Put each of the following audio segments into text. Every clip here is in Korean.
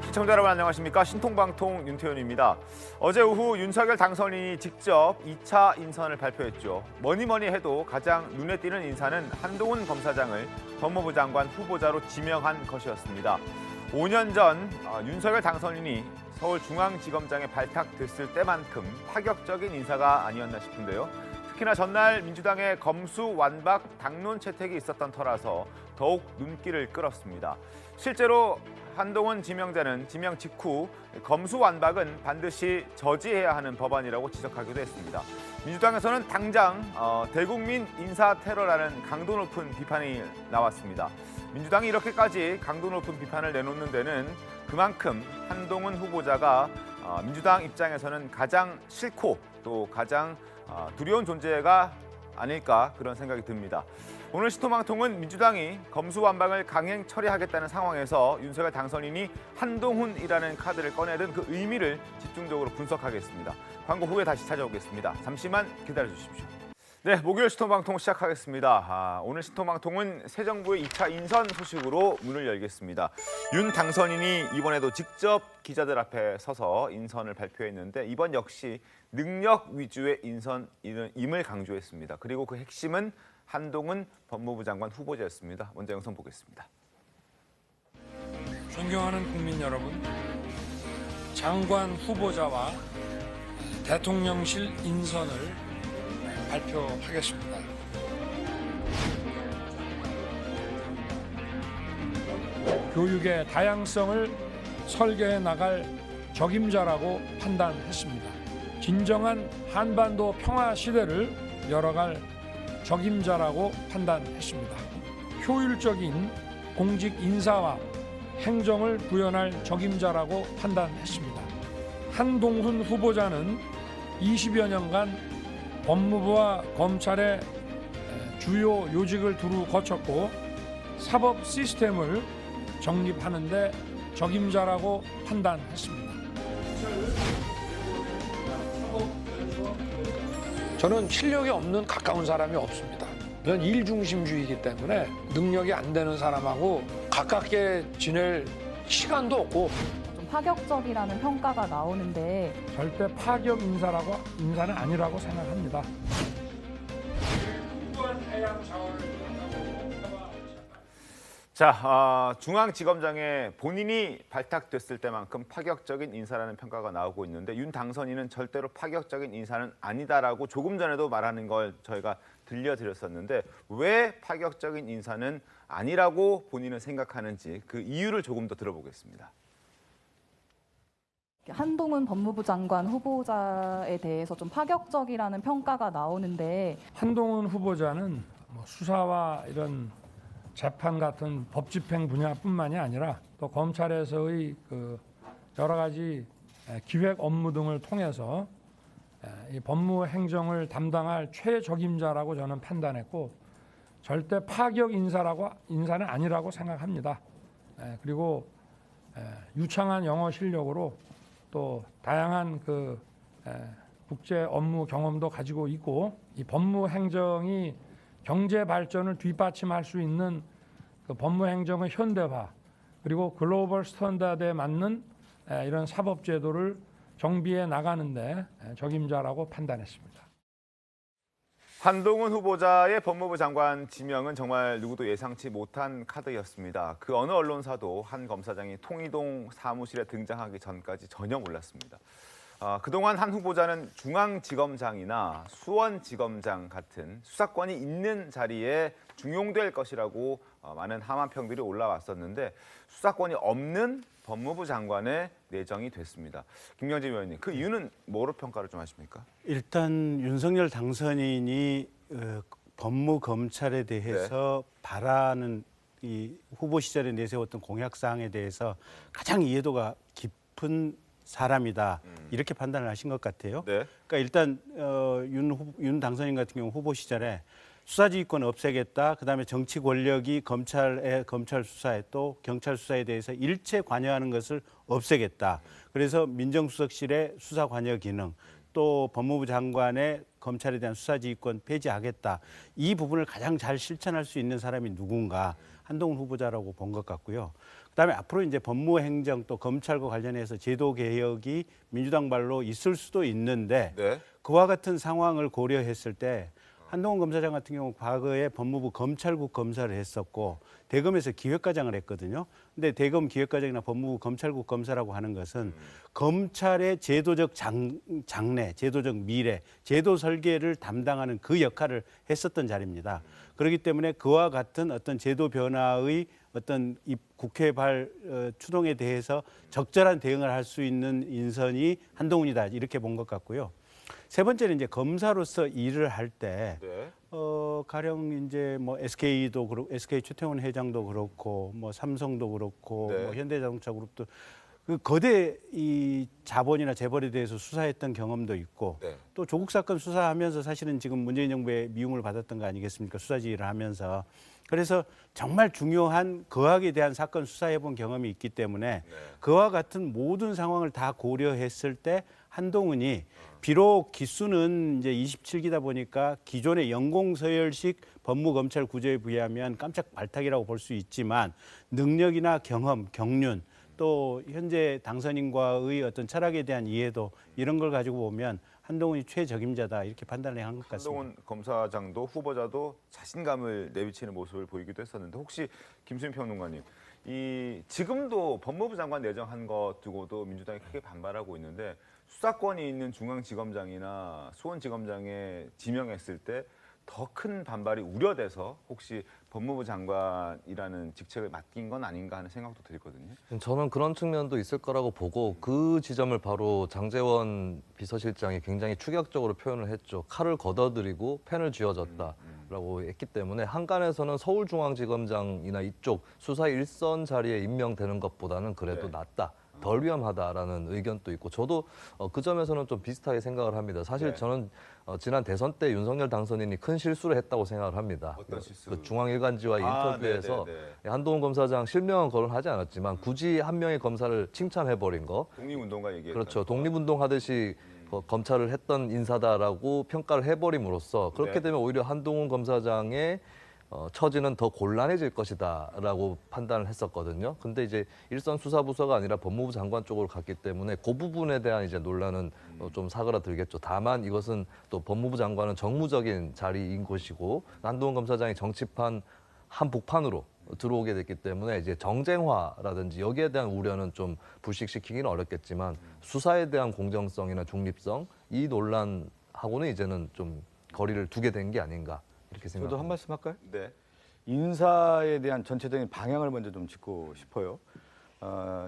시청자 여러분 안녕하십니까? 신통방통 윤태현입니다. 어제 오후 윤석열 당선인이 직접 2차 인선을 발표했죠. 뭐니 해도 가장 눈에 띄는 인사는 한동훈 검사장을 법무부 장관 후보자로 지명한 것이었습니다. 5년 전 윤석열 당선인이 서울중앙지검장에 발탁됐을 때만큼 파격적인 인사가 아니었나 싶은데요. 특히나 전날 민주당의 검수완박 당론 채택이 있었던 터라서 더욱 눈길을 끌었습니다. 실제로 한동훈 지명자는 지명 직후 검수완박은 반드시 저지해야 하는 법안이라고 지적하기도 했습니다. 민주당에서는 당장 대국민 인사 테러라는 강도 높은 비판이 나왔습니다. 민주당이 이렇게까지 강도 높은 비판을 내놓는 데는 그만큼 한동훈 후보자가 민주당 입장에서는 가장 싫고 또 가장 두려운 존재가 아닐까 그런 생각이 듭니다. 오늘 시토방통은 민주당이 검수완박을 강행 처리하겠다는 상황에서 윤석열 당선인이 한동훈이라는 카드를 꺼내든 그 의미를 집중적으로 분석하겠습니다. 광고 후에 다시 찾아오겠습니다. 잠시만 기다려주십시오. 네, 목요일 시토방통 시작하겠습니다. 오늘 시토방통은 새 정부의 2차 인선 소식으로 문을 열겠습니다. 윤 당선인이 이번에도 직접 기자들 앞에 서서 인선을 발표했는데 이번 역시 능력 위주의 인선임을 강조했습니다. 그리고 그 핵심은 한동훈 법무부 장관 후보자였습니다. 먼저 영상 보겠습니다. 존경하는 국민 여러분, 장관 후보자와 대통령실 인선을 발표하겠습니다. 교육의 다양성을 설계해 나갈 적임자라고 판단했습니다. 진정한 한반도 평화 시대를 열어갈 적임자라고 판단했습니다. 효율적인 공직 인사와 행정을 구현할 적임자라고 판단했습니다. 한동훈 후보자는 20여 년간 법무부와 검찰의 주요 요직을 두루 거쳤고 사법 시스템을 정립하는 데 적임자라고 판단했습니다. 저는 실력이 없는 가까운 사람이 없습니다. 저는 일중심주의이기 때문에 능력이 안 되는 사람하고 가깝게 지낼 시간도 없고 좀 파격적이라는 평가가 나오는데 절대 파격 인사는 아니라고 생각합니다. 자, 중앙지검장에 본인이 발탁됐을 때만큼 파격적인 인사라는 평가가 나오고 있는데 윤 당선인은 절대로 파격적인 인사는 아니다라고 조금 전에도 말하는 걸 저희가 들려드렸었는데 왜 파격적인 인사는 아니라고 본인은 생각하는지 그 이유를 조금 더 들어보겠습니다. 한동훈 법무부 장관 후보자에 대해서 좀 파격적이라는 평가가 나오는데 한동훈 후보자는 수사와 이런 재판 같은 법 집행 분야뿐만이 아니라 또 검찰에서의 그 여러 가지 기획 업무 등을 통해서 이 법무 행정을 담당할 최적임자라고 저는 판단했고 절대 파격 인사는 아니라고 생각합니다. 그리고 유창한 영어 실력으로 또 다양한 그 국제 업무 경험도 가지고 있고 이 법무 행정이 경제 발전을 뒷받침할 수 있는 그 법무 행정의 현대화 그리고 글로벌 스탠다드에 맞는 이런 사법 제도를 정비해 나가는데 적임자라고 판단했습니다. 한동훈 후보자의 법무부 장관 지명은 정말 누구도 예상치 못한 카드였습니다. 그 어느 언론사도 한 검사장이 통이동 사무실에 등장하기 전까지 전혀 몰랐습니다. 그동안 한 후보자는 중앙지검장이나 수원지검장 같은 수사권이 있는 자리에 중용될 것이라고 많은 함한평들이 올라왔었는데 수사권이 없는 법무부 장관에 내정이 됐습니다. 김경진 위원님, 그 이유는 뭐로 평가를 좀 하십니까? 일단 윤석열 당선인이 법무검찰에 대해서 바라는 이 후보 시절에 내세웠던 공약사항에 대해서 가장 이해도가 깊은 사람이다 이렇게 판단을 하신 것 같아요. 네. 그러니까 일단 윤 당선인 같은 경우 후보 시절에 수사지휘권 없애겠다. 그다음에 정치 권력이 검찰 수사에 또 경찰 수사에 대해서 일체 관여하는 것을 없애겠다. 그래서 민정수석실의 수사 관여 기능 또 법무부 장관의 검찰에 대한 수사지휘권 폐지하겠다. 이 부분을 가장 잘 실천할 수 있는 사람이 누군가 한동훈 후보자라고 본 것 같고요. 그다음에 앞으로 이제 법무행정 또 검찰과 관련해서 제도 개혁이 민주당발로 있을 수도 있는데 네. 그와 같은 상황을 고려했을 때 한동훈 검사장 같은 경우 과거에 법무부 검찰국 검사를 했었고 대검에서 기획과장을 했거든요. 근데 대검 기획과장이나 법무부 검찰국 검사라고 하는 것은 검찰의 제도적 장래, 제도적 미래, 제도 설계를 담당하는 그 역할을 했었던 자리입니다. 그렇기 때문에 그와 같은 어떤 제도 변화의 어떤 국회 추동에 대해서 적절한 대응을 할 수 있는 인선이 한동훈이다 이렇게 본 것 같고요. 세 번째는 이제 검사로서 일을 할 때 네. 가령 이제 뭐 SK도 그렇고 SK 최태원 회장도 그렇고 뭐 삼성도 그렇고 네. 뭐 현대자동차 그룹도 그 거대 이 자본이나 재벌에 대해서 수사했던 경험도 있고 네. 또 조국 사건 수사하면서 사실은 지금 문재인 정부의 미움을 받았던 거 아니겠습니까? 수사지휘를 하면서. 그래서 정말 중요한 거학에 대한 사건 수사해본 경험이 있기 때문에 그와 같은 모든 상황을 다 고려했을 때 한동훈이 비록 기수는 이제 27기다 보니까 기존의 연공서열식 법무검찰 구조에 비하면 깜짝 발탁이라고 볼 수 있지만 능력이나 경험, 경륜 또 현재 당선인과의 어떤 철학에 대한 이해도 이런 걸 가지고 보면 한동훈이 최적임자다 이렇게 판단을 한 것 같습니다. 한동훈 검사장도 후보자도 자신감을 내비치는 모습을 보이기도 했었는데 혹시 김수민 평론가님, 이 지금도 법무부 장관 내정한 것 두고도 민주당이 크게 반발하고 있는데 수사권이 있는 중앙지검장이나 수원지검장에 지명했을 때 더 큰 반발이 우려돼서 혹시 법무부 장관이라는 직책을 맡긴 건 아닌가 하는 생각도 들거든요. 저는 그런 측면도 있을 거라고 보고 그 지점을 바로 장제원 비서실장이 굉장히 추격적으로 표현을 했죠. 칼을 걷어들이고 펜을 쥐어줬다라고 했기 때문에 한간에서는 서울중앙지검장이나 이쪽 수사 일선 자리에 임명되는 것보다는 그래도 네. 낫다. 덜 위험하다라는 의견도 있고 저도 그 점에서는 좀 비슷하게 생각을 합니다. 사실 네. 저는 지난 대선 때 윤석열 당선인이 큰 실수를 했다고 생각을 합니다. 어떤 실수? 그 중앙일간지와의 인터뷰에서 네네네. 한동훈 검사장 실명은 거론하지 않았지만 굳이 한 명의 검사를 칭찬해버린 거. 독립운동가 얘기했던 그렇죠. 거. 독립운동 하듯이 검찰을 했던 인사다라고 평가를 해버림으로써 그렇게 네. 되면 오히려 한동훈 검사장의 처지는 더 곤란해질 것이다라고 판단을 했었거든요. 근데 이제 일선 수사부서가 아니라 법무부 장관 쪽으로 갔기 때문에 그 부분에 대한 이제 논란은 좀 사그라들겠죠. 다만 이것은 또 법무부 장관은 정무적인 자리인 곳이고 한동훈 검사장이 정치판 한복판으로 들어오게 됐기 때문에 이제 정쟁화라든지 여기에 대한 우려는 좀 불식시키기는 어렵겠지만 수사에 대한 공정성이나 중립성 이 논란하고는 이제는 좀 거리를 두게 된 게 아닌가 이렇게 저도 생각합니다. 한 말씀 할까요? 네. 인사에 대한 전체적인 방향을 먼저 좀 짚고 싶어요.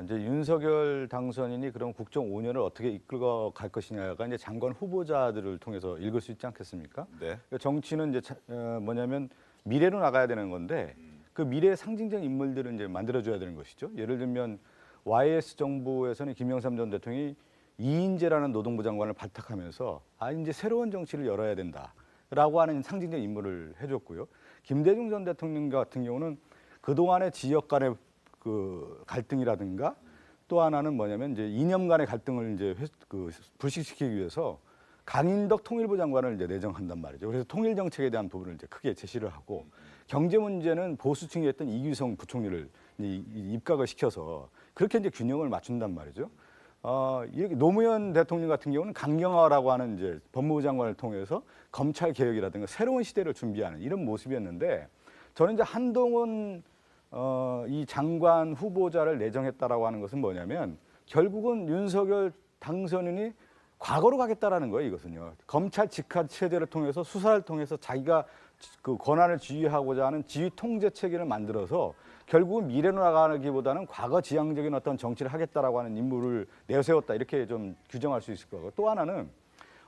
이제 윤석열 당선인이 그럼 국정 5년을 어떻게 이끌어 갈 것이냐가 이제 장관 후보자들을 통해서 읽을 수 있지 않겠습니까? 네. 정치는 이제 뭐냐면 미래로 나가야 되는 건데 그 미래의 상징적 인물들을 이제 만들어줘야 되는 것이죠. 예를 들면 YS 정부에서는 김영삼 전 대통령이 이인재라는 노동부 장관을 발탁하면서 이제 새로운 정치를 열어야 된다라고 하는 상징적 인물을 해줬고요. 김대중 전 대통령 같은 경우는 그동안의 지역 간의 그 갈등이라든가 또 하나는 뭐냐면 이제 이념 간의 갈등을 이제 불식시키기 위해서 강인덕 통일부 장관을 이제 내정한단 말이죠. 그래서 통일 정책에 대한 부분을 이제 크게 제시를 하고 경제 문제는 보수층이 했던 이규성 부총리를 입각을 시켜서 그렇게 이제 균형을 맞춘단 말이죠. 노무현 대통령 같은 경우는 강경화라고 하는 이제 법무부 장관을 통해서 검찰 개혁이라든가 새로운 시대를 준비하는 이런 모습이었는데 저는 이제 한동훈 이 장관 후보자를 내정했다라고 하는 것은 뭐냐면 결국은 윤석열 당선인이 과거로 가겠다라는 거예요. 이것은요. 검찰 직화 체제를 통해서 수사를 통해서 자기가 그 권한을 지휘하고자 하는 지휘 통제 체계를 만들어서 결국은 미래로 나가기보다는 과거 지향적인 어떤 정치를 하겠다라고 하는 인물을 내세웠다 이렇게 좀 규정할 수 있을 거고 또 하나는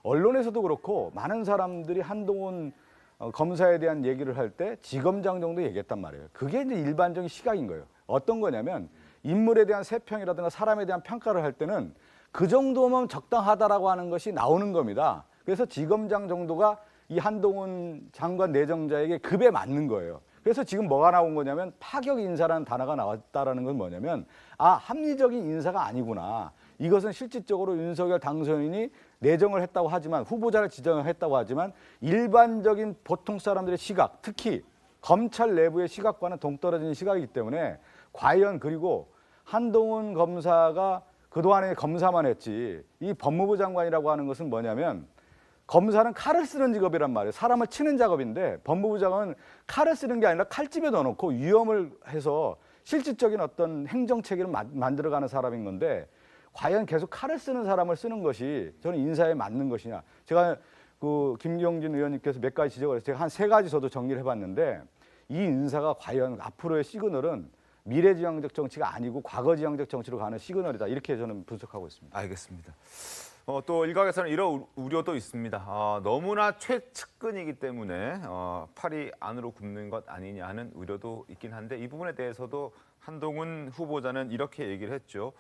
언론에서도 그렇고 많은 사람들이 한동훈 검사에 대한 얘기를 할 때 지검장 정도 얘기했단 말이에요. 그게 이제 일반적인 시각인 거예요. 어떤 거냐면 인물에 대한 세평이라든가 사람에 대한 평가를 할 때는 그 정도면 적당하다라고 하는 것이 나오는 겁니다. 그래서 지검장 정도가 이 한동훈 장관 내정자에게 급에 맞는 거예요. 그래서 지금 뭐가 나온 거냐면 파격 인사라는 단어가 나왔다라는 건 뭐냐면 합리적인 인사가 아니구나. 이것은 실질적으로 윤석열 당선인이 내정을 했다고 하지만 후보자를 지정을 했다고 하지만 일반적인 보통 사람들의 시각, 특히 검찰 내부의 시각과는 동떨어지는 시각이기 때문에 과연 그리고 한동훈 검사가 그동안에 검사만 했지 이 법무부 장관이라고 하는 것은 뭐냐면 검사는 칼을 쓰는 직업이란 말이에요. 사람을 치는 작업인데 법무부 장관은 칼을 쓰는 게 아니라 칼집에 넣어놓고 위험을 해서 실질적인 어떤 행정체계를 만들어가는 사람인 건데 과연 계속 칼을 쓰는 사람을 쓰는 것이 저는 인사에 맞는 것이냐. 제가 그 김경진 의원님께서 몇 가지 지적을 해서 제가 한 3가지 저도 정리를 해봤는데 이 인사가 과연 앞으로의 시그널은 미래지향적 정치가 아니고 과거지향적 정치로 가는 시그널이다. 이렇게 저는 분석하고 있습니다. 알겠습니다. 또 일각에서는 이런 우려도 있습니다. 너무나 최측근이기 때문에 팔이 안으로 굽는 것 아니냐 하는 우려도 있긴 한데 이 부분에 대해서도 한동훈 후보자는 이렇게 얘기를 했죠.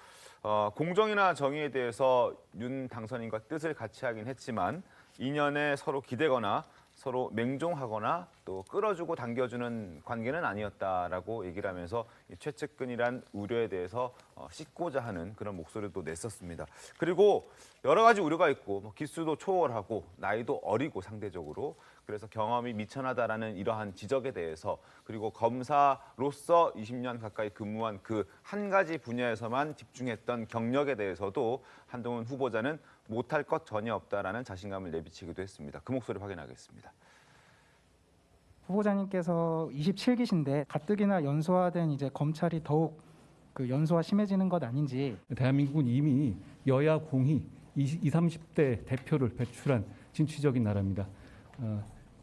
공정이나 정의에 대해서 윤 당선인과 뜻을 같이 하긴 했지만 인연에 서로 기대거나 서로 맹종하거나 또 끌어주고 당겨주는 관계는 아니었다라고 얘기를 하면서 이 최측근이란 우려에 대해서 씻고자 하는 그런 목소리도 냈었습니다. 그리고 여러 가지 우려가 있고 뭐 기수도 초월하고 나이도 어리고 상대적으로 그래서 경험이 미천하다라는 이러한 지적에 대해서 그리고 검사로서 20년 가까이 근무한 그 한 가지 분야에서만 집중했던 경력에 대해서도 한동훈 후보자는 못할 것 전혀 없다라는 자신감을 내비치기도 했습니다. 그 목소리 확인하겠습니다. 후보자님께서 27기신데 가뜩이나 연소화된 이제 검찰이 더욱 그 연소화 심해지는 것 아닌지. 대한민국은 이미 여야 공히 20, 30대 대표를 배출한 진취적인 나라입니다.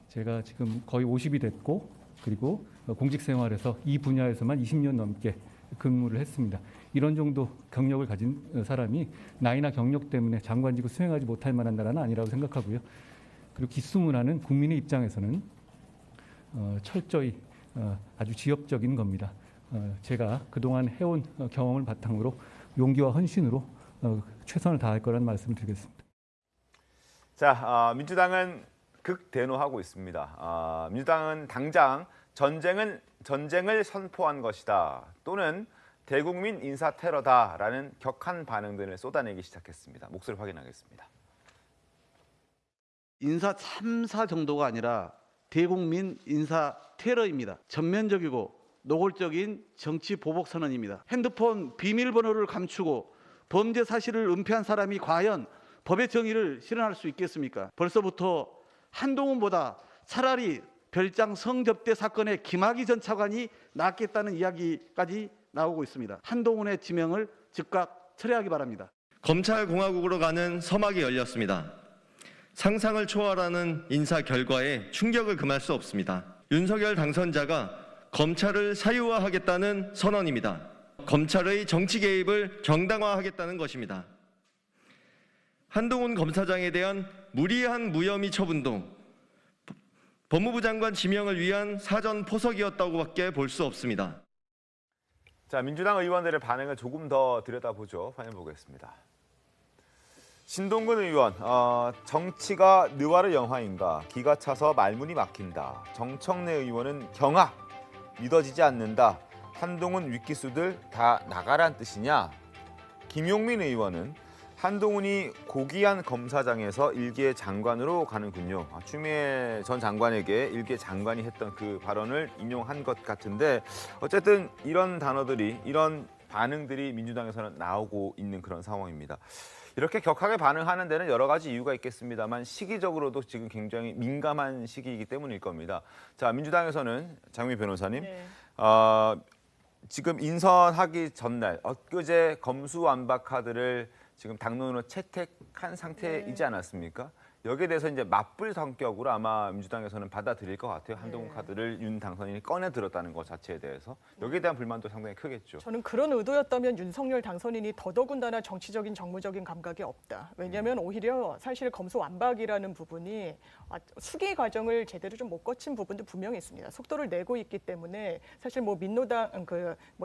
제가 지금 거의 50이 됐고 그리고 공직 생활에서 이 분야에서만 20년 넘게 근무를 했습니다. 이런 정도 경력을 가진 사람이 나이나 경력 때문에 장관직을 수행하지 못할 만한 나라는 아니라고 생각하고요. 그리고 기수문화는 국민의 입장에서는 철저히 아주 지역적인 겁니다. 제가 그동안 해온 경험을 바탕으로 용기와 헌신으로 최선을 다할 거라는 말씀을 드리겠습니다. 자, 민주당은 극대노하고 있습니다. 민주당은 당장 전쟁을 선포한 것이다 또는 대국민 인사 테러다라는 격한 반응들을 쏟아내기 시작했습니다. 목소리 확인하겠습니다. 인사 참사 정도가 아니라 대국민 인사 테러입니다. 전면적이고 노골적인 정치 보복 선언입니다. 핸드폰 비밀번호를 감추고 범죄 사실을 은폐한 사람이 과연 법의 정의를 실현할 수 있겠습니까? 벌써부터 한동훈보다 차라리 별장 성접대 사건의 김학의 전 차관이 낫겠다는 이야기까지 나오고 있습니다. 한동훈의 지명을 즉각 철회하기 바랍니다. 검찰공화국으로 가는 서막이 열렸습니다. 상상을 초월하는 인사 결과에 충격을 금할 수 없습니다. 윤석열 당선자가 검찰을 사유화하겠다는 선언입니다. 검찰의 정치 개입을 정당화하겠다는 것입니다. 한동훈 검사장에 대한 무리한 무혐의 처분도 법무부 장관 지명을 위한 사전 포석이었다고밖에 볼 수 없습니다. 자, 민주당 의원들의 반응을 조금 더 들여다보죠. 화면 보겠습니다. 신동근 의원, 정치가 느와르 영화인가? 기가 차서 말문이 막힌다. 정청래 의원은 경악, 믿어지지 않는다. 한동훈 윗기수들 다 나가란 뜻이냐? 김용민 의원은 한동훈이 고귀한 검사장에서 일개 장관으로 가는군요. 추미애 전 장관에게 일개 장관이 했던 그 발언을 인용한 것 같은데 어쨌든 이런 단어들이 이런 반응들이 민주당에서는 나오고 있는 그런 상황입니다. 이렇게 격하게 반응하는 데는 여러 가지 이유가 있겠습니다만 시기적으로도 지금 굉장히 민감한 시기이기 때문일 겁니다. 자, 민주당에서는 장미 변호사님, 네. 지금 인선하기 전날 엊그제 검수완박 카드를 지금 당론으로 채택한 상태이지 않았습니까? 여기에 대해서 이제 맞불 성격으로 아마 민주당에서는 받아들일 것 같아요. 한동훈 카드를 윤 당선인이 꺼내 들었다는 것 자체에 대해서 여기에 대한 불만도 상당히 크겠죠. 저는 그런 의도였다면 윤석열 당선인이 더더군다나 정치적인 정무적인 감각이 없다. 왜냐하면 오히려 사실 검수완박이라는 부분이 수기 과정을 제대로 좀 못 거친 부분도 분명히 있습니다. 속도를 내고 있기 때문에 사실 뭐 민노당,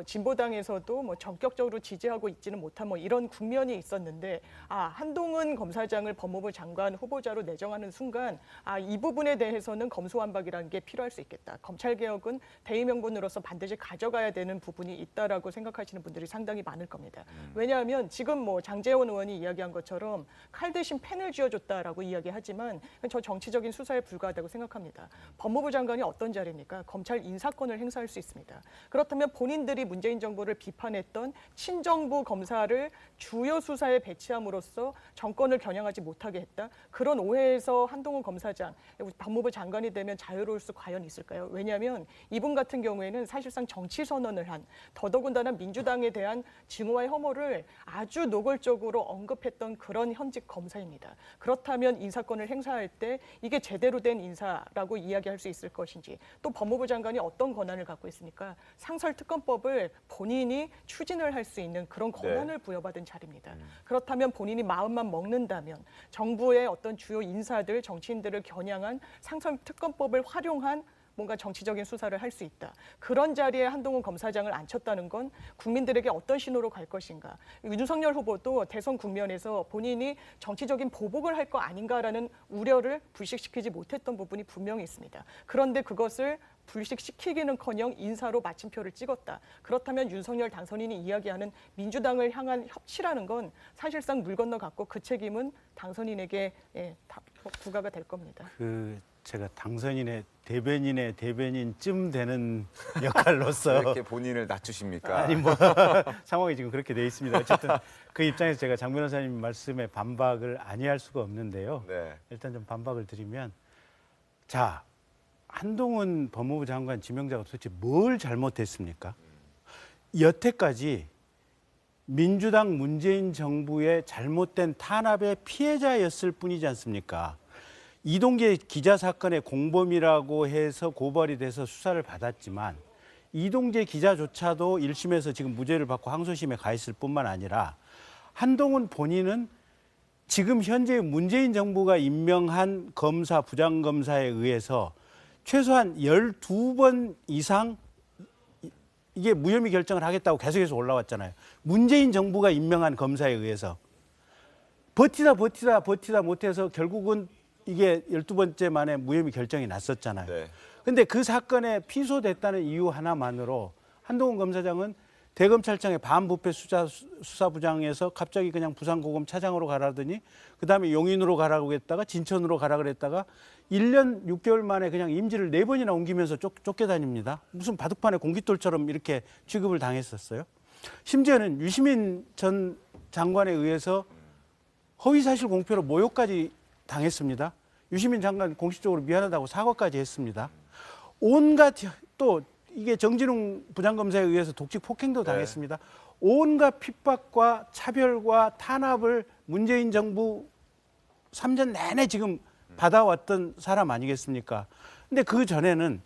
진보당에서도 뭐 전격적으로 지지하고 있지는 못한 뭐 이런 국면이 있었는데 한동훈 검사장을 법무부 장관 후보자 후보자로 내정하는 순간 이 부분에 대해서는 검수완박이라는 게 필요할 수 있겠다. 검찰개혁은 대의명분으로서 반드시 가져가야 되는 부분이 있다라고 생각하시는 분들이 상당히 많을 겁니다. 왜냐하면 지금 뭐 장제원 의원이 이야기한 것처럼 칼 대신 펜을 쥐어줬다라고 이야기하지만 저 정치적인 수사에 불과하다고 생각합니다. 법무부 장관이 어떤 자리입니까? 검찰 인사권을 행사할 수 있습니다. 그렇다면 본인들이 문재인 정부를 비판했던 친정부 검사를 주요 수사에 배치함으로써 정권을 겨냥하지 못하게 했다. 그런 오해에서 한동훈 검사장, 법무부 장관이 되면 자유로울 수 과연 있을까요? 왜냐하면 이분 같은 경우에는 사실상 정치 선언을 한 더더군다나 민주당에 대한 증오와 혐오를 아주 노골적으로 언급했던 그런 현직 검사입니다. 그렇다면 인사권을 행사할 때 이게 제대로 된 인사라고 이야기할 수 있을 것인지, 또 법무부 장관이 어떤 권한을 갖고 있습니까? 상설특검법을 본인이 추진을 할 수 있는 그런 권한을 부여받은 자리입니다. 그렇다면 본인이 마음만 먹는다면 정부의 어떤 주요 인사들, 정치인들을 겨냥한 상설특검법을 활용한 뭔가 정치적인 수사를 할 수 있다. 그런 자리에 한동훈 검사장을 앉혔다는 건 국민들에게 어떤 신호로 갈 것인가. 윤석열 후보도 대선 국면에서 본인이 정치적인 보복을 할 거 아닌가라는 우려를 불식시키지 못했던 부분이 분명히 있습니다. 그런데 그것을 불식시키기는커녕 인사로 마침표를 찍었다. 그렇다면 윤석열 당선인이 이야기하는 민주당을 향한 협치라는 건 사실상 물 건너갔고 그 책임은 당선인에게 부과가 될 겁니다. 제가 당선인의 대변인쯤 되는 역할로서 이렇게 본인을 낮추십니까? 아니 뭐 상황이 지금 그렇게 돼 있습니다. 어쨌든 그 입장에서 제가 장 변호사님 말씀에 반박을 아니할 수가 없는데요. 네. 일단 좀 반박을 드리면, 자, 한동훈 법무부 장관 지명자가 도대체 뭘 잘못했습니까? 여태까지 민주당 문재인 정부의 잘못된 탄압의 피해자였을 뿐이지 않습니까? 이동재 기자 사건의 공범이라고 해서 고발이 돼서 수사를 받았지만 이동재 기자조차도 1심에서 지금 무죄를 받고 항소심에 가 있을 뿐만 아니라 한동훈 본인은 지금 현재 문재인 정부가 임명한 검사, 부장검사에 의해서 최소한 12번 이상 이게 무혐의 결정을 하겠다고 계속해서 올라왔잖아요. 문재인 정부가 임명한 검사에 의해서 버티다 못해서 결국은 이게 12번째 만에 무혐의 결정이 났었잖아요. 네. 근데 그 사건에 피소됐다는 이유 하나만으로 한동훈 검사장은 대검찰청의 반부패 수사부장에서 갑자기 그냥 부산고검 차장으로 가라더니 그다음에 용인으로 가라고 했다가 진천으로 가라 그랬다가 1년 6개월 만에 그냥 임지를 4번이나 옮기면서 쫓겨다닙니다. 무슨 바둑판의 공깃돌처럼 이렇게 취급을 당했었어요. 심지어는 유시민 전 장관에 의해서 허위사실 공표로 모욕까지 당했습니다. 유시민 장관 공식적으로 미안하다고 사과까지 했습니다. 온갖 또 이게 정진웅 부장검사에 의해서 독직 폭행도 당했습니다. 온갖 핍박과 차별과 탄압을 문재인 정부 3년 내내 지금 받아왔던 사람 아니겠습니까? 근데 그 전에는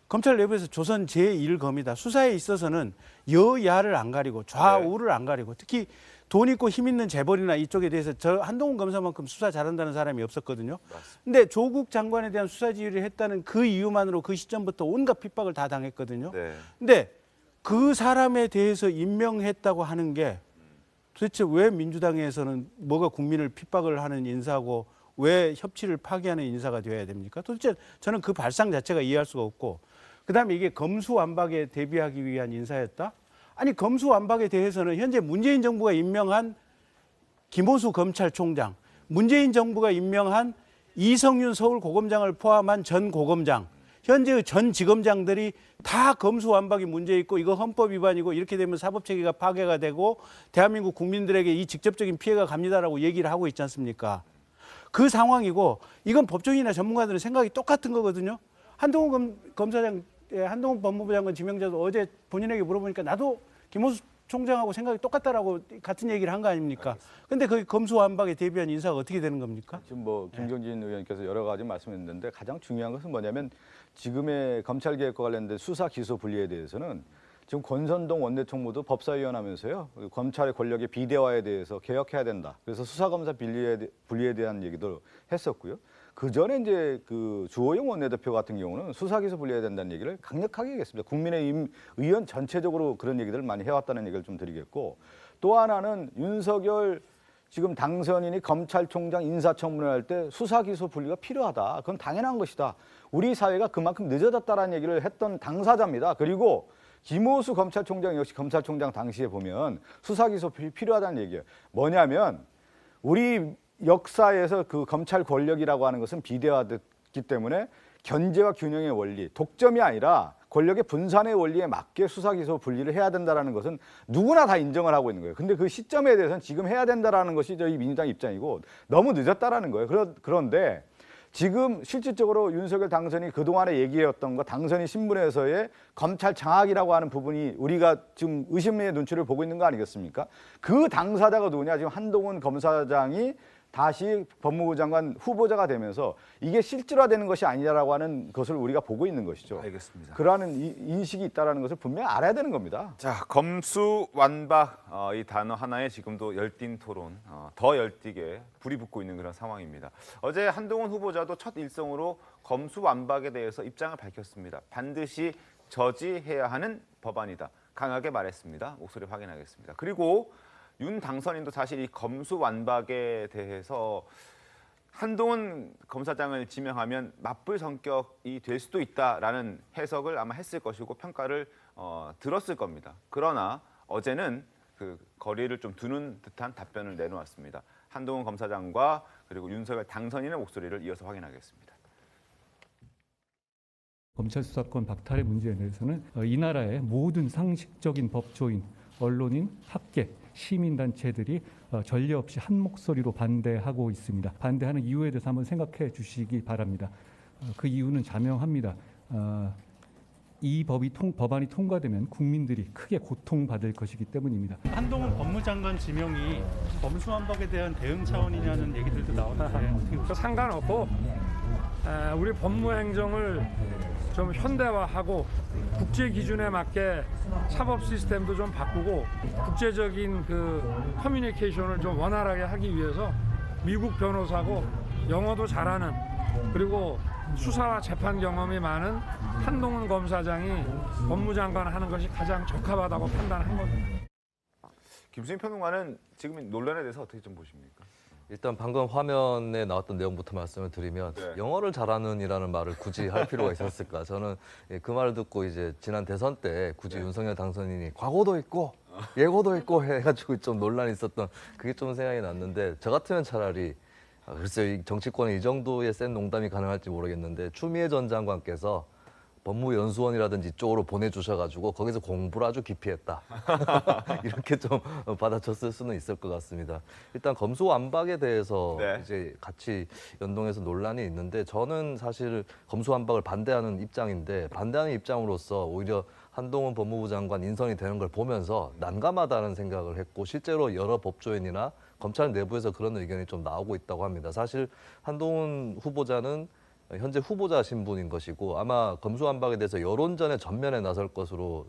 검찰 내부에서 조선 제1검이다. 수사에 있어서는 여야를 안 가리고 좌우를 안 가리고 특히 돈 있고 힘 있는 재벌이나 이쪽에 대해서 저 한동훈 검사만큼 수사 잘한다는 사람이 없었거든요. 근데 조국 장관에 대한 수사 지휘를 했다는 그 이유만으로 그 시점부터 온갖 핍박을 다 당했거든요. 근데 그 사람에 대해서 임명했다고 하는 게 도대체 왜 민주당에서는 뭐가 국민을 핍박을 하는 인사고 왜 협치를 파괴하는 인사가 되어야 됩니까? 도대체 저는 그 발상 자체가 이해할 수가 없고 그다음에 이게 검수완박에 대비하기 위한 인사였다? 아니 검수완박에 대해서는 현재 문재인 정부가 임명한 김호수 검찰총장, 문재인 정부가 임명한 이성윤 서울고검장을 포함한 전 고검장, 현재의 전 지검장들이 다 검수완박이 문제 있고 이거 헌법 위반이고 이렇게 되면 사법체계가 파괴가 되고 대한민국 국민들에게 이 직접적인 피해가 갑니다라고 얘기를 하고 있지 않습니까? 그 상황이고 이건 법조인이나 전문가들은 생각이 똑같은 거거든요. 한동훈 검사장, 한동훈 법무부 장관 지명자도 어제 본인에게 물어보니까 나도 김호수 총장하고 생각이 똑같다라고 같은 얘기를 한 거 아닙니까? 근데 그 검수완박에 대비한 인사가 어떻게 되는 겁니까? 지금 뭐 김경진 의원께서 여러 가지 말씀했는데 가장 중요한 것은 뭐냐면 지금의 검찰개혁과 관련된 수사 기소 분리에 대해서는 지금 권선동 원내총무도 법사위원 하면서요. 검찰의 권력의 비대화에 대해서 개혁해야 된다. 그래서 수사검사 분리에 대한 얘기도 했었고요. 그 전에 이제 그 주호영 원내대표 같은 경우는 수사기소 분리해야 된다는 얘기를 강력하게 했습니다. 국민의힘 의원 전체적으로 그런 얘기들을 많이 해왔다는 얘기를 좀 드리겠고 또 하나는 윤석열 지금 당선인이 검찰총장 인사청문회 할 때 수사기소 분리가 필요하다. 그건 당연한 것이다. 우리 사회가 그만큼 늦어졌다라는 얘기를 했던 당사자입니다. 그리고 김호수 검찰총장 역시 검찰총장 당시에 보면 수사기소 필요하다는 얘기예요. 뭐냐면 우리 역사에서 그 검찰 권력이라고 하는 것은 비대화됐기 때문에 견제와 균형의 원리, 독점이 아니라 권력의 분산의 원리에 맞게 수사기소 분리를 해야 된다는 것은 누구나 다 인정을 하고 있는 거예요. 근데 그 시점에 대해서는 지금 해야 된다는 것이 저희 민주당 입장이고 너무 늦었다라는 거예요. 그런데 지금 실질적으로 윤석열 당선인이 그동안에 얘기해왔던 거 당선인 신문에서의 검찰 장악이라고 하는 부분이 우리가 지금 의심의 눈초리를 보고 있는 거 아니겠습니까? 그 당사자가 누구냐? 지금 한동훈 검사장이 다시 법무부 장관 후보자가 되면서 이게 실질화되는 것이 아니라고 하는 것을 우리가 보고 있는 것이죠. 알겠습니다. 그러한 인식이 있다는 것을 분명히 알아야 되는 겁니다. 자, 검수완박 이 단어 하나에 지금도 열띤 토론, 더 열띠게 불이 붙고 있는 그런 상황입니다. 어제 한동훈 후보자도 첫 일성으로 검수완박에 대해서 입장을 밝혔습니다. 반드시 저지해야 하는 법안이다. 강하게 말했습니다. 목소리 확인하겠습니다. 그리고 윤 당선인도 사실 이 검수완박에 대해서 한동훈 검사장을 지명하면 맞불 성격이 될 수도 있다라는 해석을 아마 했을 것이고 평가를 들었을 겁니다. 그러나 어제는 그 거리를 좀 두는 듯한 답변을 내놓았습니다. 한동훈 검사장과 그리고 윤석열 당선인의 목소리를 이어서 확인하겠습니다. 검찰 수사권 박탈의 문제에 대해서는 이 나라의 모든 상식적인 법조인, 언론인, 학계, 시민단체들이 전례 없이 한 목소리로 반대하고 있습니다. 반대하는 이유에 대해서 한번 생각해 주시기 바랍니다. 그 이유는 자명합니다. 이 법안이 통과되면 국민들이 크게 고통받을 것이기 때문입니다. 한동훈 법무장관 지명이 검수완박에 대한 대응 차원이냐는 얘기들도 나오는데 그 상관없고 우리 법무행정을 좀 현대화하고 국제 기준에 맞게 사법 시스템도 좀 바꾸고 국제적인 그 커뮤니케이션을 좀 원활하게 하기 위해서 미국 변호사고 영어도 잘하는 그리고 수사와 재판 경험이 많은 한동훈 검사장이 법무장관 하는 것이 가장 적합하다고 판단한 겁니다. 김수민 평론가는 지금 논란에 대해서 어떻게 좀 보십니까? 일단 방금 화면에 나왔던 내용부터 말씀을 드리면 네. 영어를 잘하는이라는 말을 굳이 할 필요가 있었을까? 저는 그 말을 듣고 이제 지난 대선 때 굳이 윤석열 당선인이 과거도 있고 예고도 있고 해가지고 좀 논란이 있었던 그게 좀 생각이 났는데 저 같으면 차라리 글쎄요, 이 정치권에 이 정도의 센 농담이 가능할지 모르겠는데 추미애 전 장관께서 법무연수원이라든지 이쪽으로 보내주셔가지고 거기서 공부를 아주 깊이 했다. 이렇게 좀 받아쳤을 수는 있을 것 같습니다. 일단 검수완박에 대해서 네. 이제 같이 연동해서 논란이 있는데 저는 사실 검수완박을 반대하는 입장인데 반대하는 입장으로서 오히려 한동훈 법무부 장관 인선이 되는 걸 보면서 난감하다는 생각을 했고 실제로 여러 법조인이나 검찰 내부에서 그런 의견이 좀 나오고 있다고 합니다. 사실 한동훈 후보자는 현재 후보자 신분인 것이고 아마 검수완박에 대해서 여론전에 전면에 나설 것으로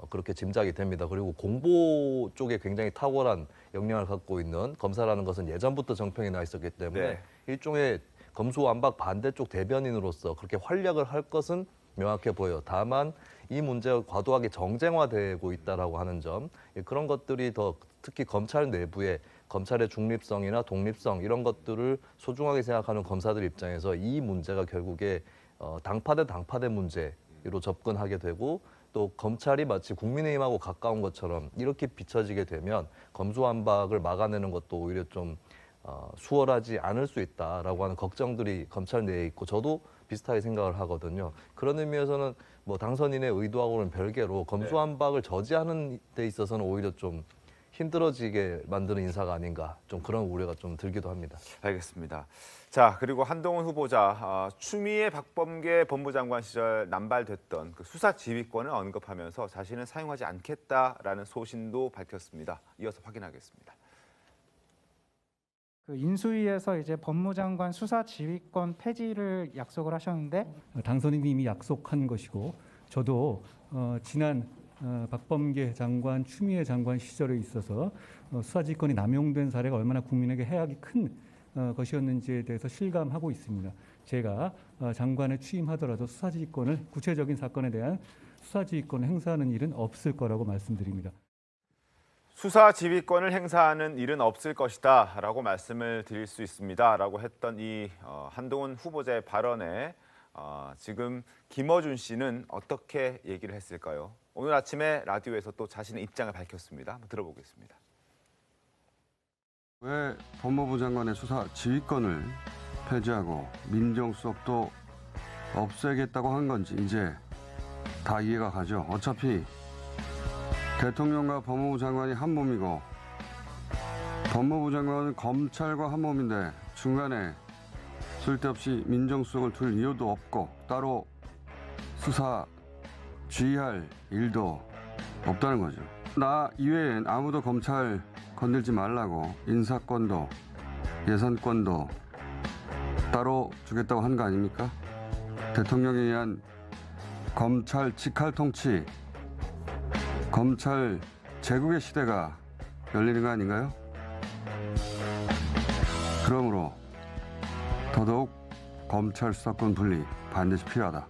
그렇게 짐작이 됩니다. 그리고 공보 쪽에 굉장히 탁월한 역량을 갖고 있는 검사라는 것은 예전부터 정평이 나 있었기 때문에 네. 일종의 검수완박 반대쪽 대변인으로서 그렇게 활약을 할 것은 명확해 보여요. 다만 이 문제가 과도하게 정쟁화되고 있다라고 하는 점 그런 것들이 더 특히 검찰 내부에 검찰의 중립성이나 독립성 이런 것들을 소중하게 생각하는 검사들 입장에서 이 문제가 결국에 당파 대 당파 대 문제로 접근하게 되고 또 검찰이 마치 국민의힘하고 가까운 것처럼 이렇게 비춰지게 되면 검수완박을 막아내는 것도 오히려 좀 수월하지 않을 수 있다라고 하는 걱정들이 검찰 내에 있고 저도 비슷하게 생각을 하거든요. 그런 의미에서는 뭐 당선인의 의도하고는 별개로 검수완박을 저지하는 데 있어서는 오히려 좀 힘들어지게 만드는 인사가 아닌가 좀 그런 우려가 좀 들기도 합니다. 알겠습니다. 자, 그리고 한동훈 후보자 추미애 박범계 법무장관 시절 남발됐던 그 수사 지휘권을 언급하면서 자신은 사용하지 않겠다라는 소신도 밝혔습니다. 이어서 확인하겠습니다. 그 인수위에서 이제 법무장관 수사 지휘권 폐지를 약속을 하셨는데 당선인이 이미 약속한 것이고 저도 지난 박범계 장관, 추미애 장관 시절에 있어서 수사지휘권이 남용된 사례가 얼마나 국민에게 해악이 큰 것이었는지에 대해서 실감하고 있습니다. 제가 장관에 취임하더라도 수사지휘권을 구체적인 사건에 대한 수사지휘권을 행사하는 일은 없을 거라고 말씀드립니다. 수사 지휘권을 행사하는 일은 없을 것이다라고 말씀을 드릴 수 있습니다라고 했던 이 한동훈 후보자의 발언에 지금 김어준 씨는 어떻게 얘기를 했을까요? 오늘 아침에 라디오에서 또 자신의 입장을 밝혔습니다. 한번 들어보겠습니다. 왜 법무부 장관의 수사 지휘권을 폐지하고 민정수석도 없애겠다고 한 건지 이제 다 이해가 가죠. 어차피 대통령과 법무부 장관이 한 몸이고 법무부 장관은 검찰과 한 몸인데 중간에 쓸데없이 민정수석을 둘 이유도 없고 따로 수사 지휘할 일도 없다는 거죠. 나 이외엔 아무도 검찰 건들지 말라고 인사권도 예산권도 따로 주겠다고 한 거 아닙니까? 대통령에 의한 검찰 직할 통치, 검찰 제국의 시대가 열리는 거 아닌가요? 그러므로 더더욱 검찰 수사권 분리 반드시 필요하다.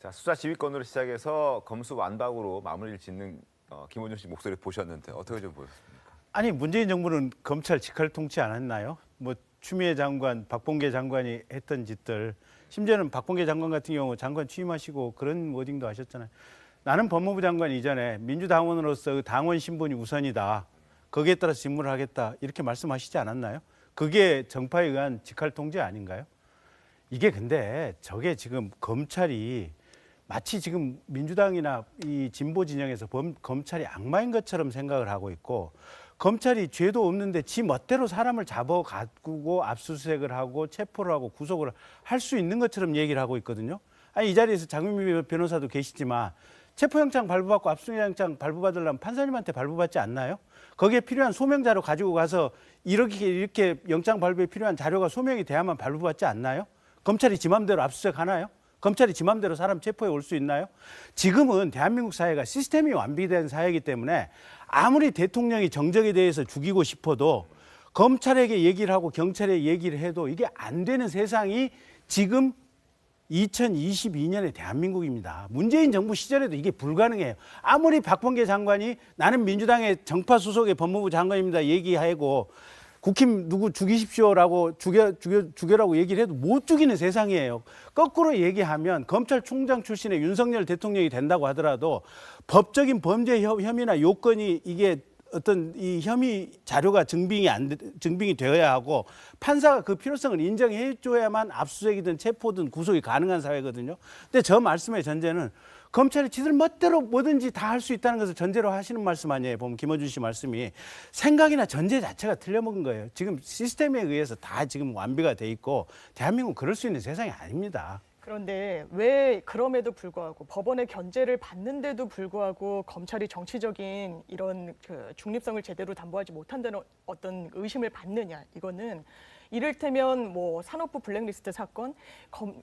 자, 수사 지휘권으로 시작해서 검수 완박으로 마무리를 짓는 김어준 씨 목소리 보셨는데 어떻게 좀 보셨습니까? 아니 문재인 정부는 검찰 직할 통치 안 했나요? 뭐 추미애 장관, 박범계 장관이 했던 짓들, 심지어는 박범계 장관 같은 경우 장관 취임하시고 그런 워딩도 하셨잖아요. 나는 법무부 장관 이전에 민주당원으로서 당원 신분이 우선이다. 거기에 따라서 직무를 하겠다. 이렇게 말씀하시지 않았나요? 그게 정파에 의한 직할 통제 아닌가요? 이게 근데 저게 지금 검찰이 마치 지금 민주당이나 이 진보 진영에서 검찰이 악마인 것처럼 생각을 하고 있고 검찰이 죄도 없는데 지 멋대로 사람을 잡아가고 압수수색을 하고 체포를 하고 구속을 할 수 있는 것처럼 얘기를 하고 있거든요. 아니 이 자리에서 장윤미 변호사도 계시지만 체포영장 발부받고 압수영장 발부받으려면 판사님한테 발부받지 않나요? 거기에 필요한 소명자료 가지고 가서 이렇게 영장 발부에 필요한 자료가 소명이 돼야만 발부받지 않나요? 검찰이 지 맘대로 압수수색 하나요? 검찰이 지 맘대로 사람 체포해 올 수 있나요? 지금은 대한민국 사회가 시스템이 완비된 사회이기 때문에 아무리 대통령이 정적에 대해서 죽이고 싶어도 검찰에게 얘기를 하고 경찰에 얘기를 해도 이게 안 되는 세상이 지금 2022년의 대한민국입니다. 문재인 정부 시절에도 이게 불가능해요. 아무리 박범계 장관이 나는 민주당의 정파 수석의 법무부 장관입니다 얘기하고 국힘 누구 죽이십시오라고 죽여라고 얘기를 해도 못 죽이는 세상이에요. 거꾸로 얘기하면 검찰총장 출신의 윤석열 대통령이 된다고 하더라도 법적인 범죄 혐의나 요건이 이게 어떤 이 혐의 자료가 증빙이 되어야 하고 판사가 그 필요성을 인정해 줘야만 압수수색이든 체포든 구속이 가능한 사회거든요. 근데 저 말씀의 전제는 검찰이 지들 멋대로 뭐든지 다 할 수 있다는 것을 전제로 하시는 말씀 아니에요. 보면 김어준 씨 말씀이 생각이나 전제 자체가 틀려먹은 거예요. 지금 시스템에 의해서 다 지금 완비가 돼 있고 대한민국은 그럴 수 있는 세상이 아닙니다. 그런데 왜 그럼에도 불구하고 법원의 견제를 받는데도 불구하고 검찰이 정치적인 이런 그 중립성을 제대로 담보하지 못한다는 어떤 의심을 받느냐. 이거는 이를테면 뭐 산업부 블랙리스트 사건,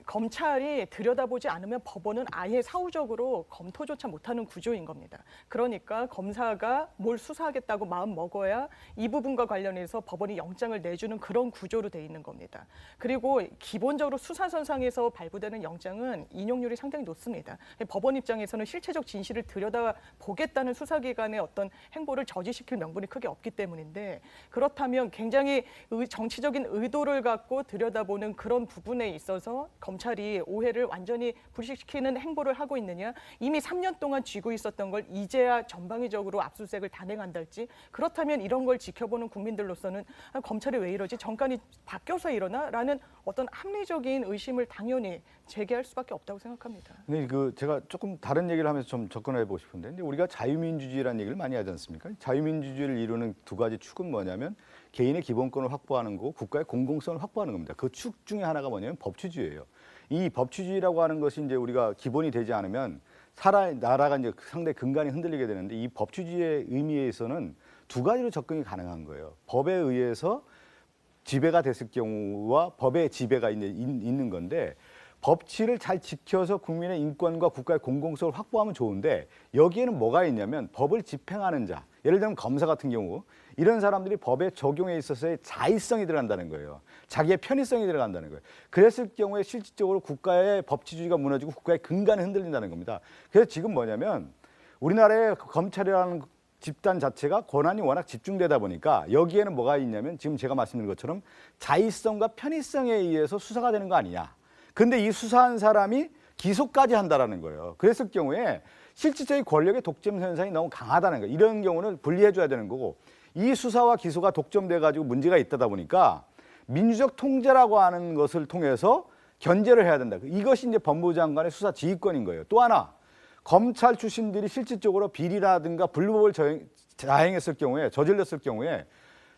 검찰이 들여다보지 않으면 법원은 아예 사후적으로 검토조차 못하는 구조인 겁니다. 그러니까 검사가 뭘 수사하겠다고 마음 먹어야 이 부분과 관련해서 법원이 영장을 내주는 그런 구조로 돼 있는 겁니다. 그리고 기본적으로 수사선상에서 발부되는 영장은 인용률이 상당히 높습니다. 법원 입장에서는 실체적 진실을 들여다보겠다는 수사기관의 어떤 행보를 저지시킬 명분이 크게 없기 때문인데 그렇다면 굉장히 정치적인 의도를 갖고 들여다보는 그런 부분에 있어서 검찰이 오해를 완전히 불식시키는 행보를 하고 있느냐, 이미 3년 동안 쥐고 있었던 걸 이제야 전방위적으로 압수수색을 단행한다 할지, 그렇다면 이런 걸 지켜보는 국민들로서는 검찰이 왜 이러지? 정권이 바뀌어서 이러나? 라는 어떤 합리적인 의심을 당연히 제기할 수밖에 없다고 생각합니다. 근데 제가 조금 다른 얘기를 하면서 좀 접근해 보고 싶은데, 근데 우리가 자유민주주의라는 얘기를 많이 하지 않습니까? 자유민주주의를 이루는 두 가지 축은 뭐냐면 개인의 기본권을 확보하는 거고 국가의 공공성을 확보하는 겁니다. 그 축 중에 하나가 뭐냐면 법치주의예요. 이 법치주의라고 하는 것이 이제 우리가 기본이 되지 않으면 나라가 이제 상당히 근간이 흔들리게 되는데, 이 법치주의의 의미에서는 두 가지로 접근이 가능한 거예요. 법에 의해서 지배가 됐을 경우와 법의 지배가 이제 있는 건데, 법치를 잘 지켜서 국민의 인권과 국가의 공공성을 확보하면 좋은데, 여기에는 뭐가 있냐면 법을 집행하는 자, 예를 들면 검사 같은 경우 이런 사람들이 법의 적용에 있어서의 자의성이 들어간다는 거예요. 자기의 편의성이 들어간다는 거예요. 그랬을 경우에 실질적으로 국가의 법치주의가 무너지고 국가의 근간이 흔들린다는 겁니다. 그래서 지금 뭐냐면 우리나라의 검찰이라는 집단 자체가 권한이 워낙 집중되다 보니까 여기에는 뭐가 있냐면 지금 제가 말씀드린 것처럼 자의성과 편의성에 의해서 수사가 되는 거 아니냐. 근데 이 수사한 사람이 기소까지 한다라는 거예요. 그랬을 경우에 실질적인 권력의 독점 현상이 너무 강하다는 거예요. 이런 경우는 분리해 줘야 되는 거고 이 수사와 기소가 독점돼 가지고 문제가 있다 보니까 민주적 통제라고 하는 것을 통해서 견제를 해야 된다. 이것이 이제 법무부 장관의 수사 지휘권인 거예요. 또 하나 검찰 출신들이 실질적으로 비리라든가 불법을 자행했을 경우에 저질렀을 경우에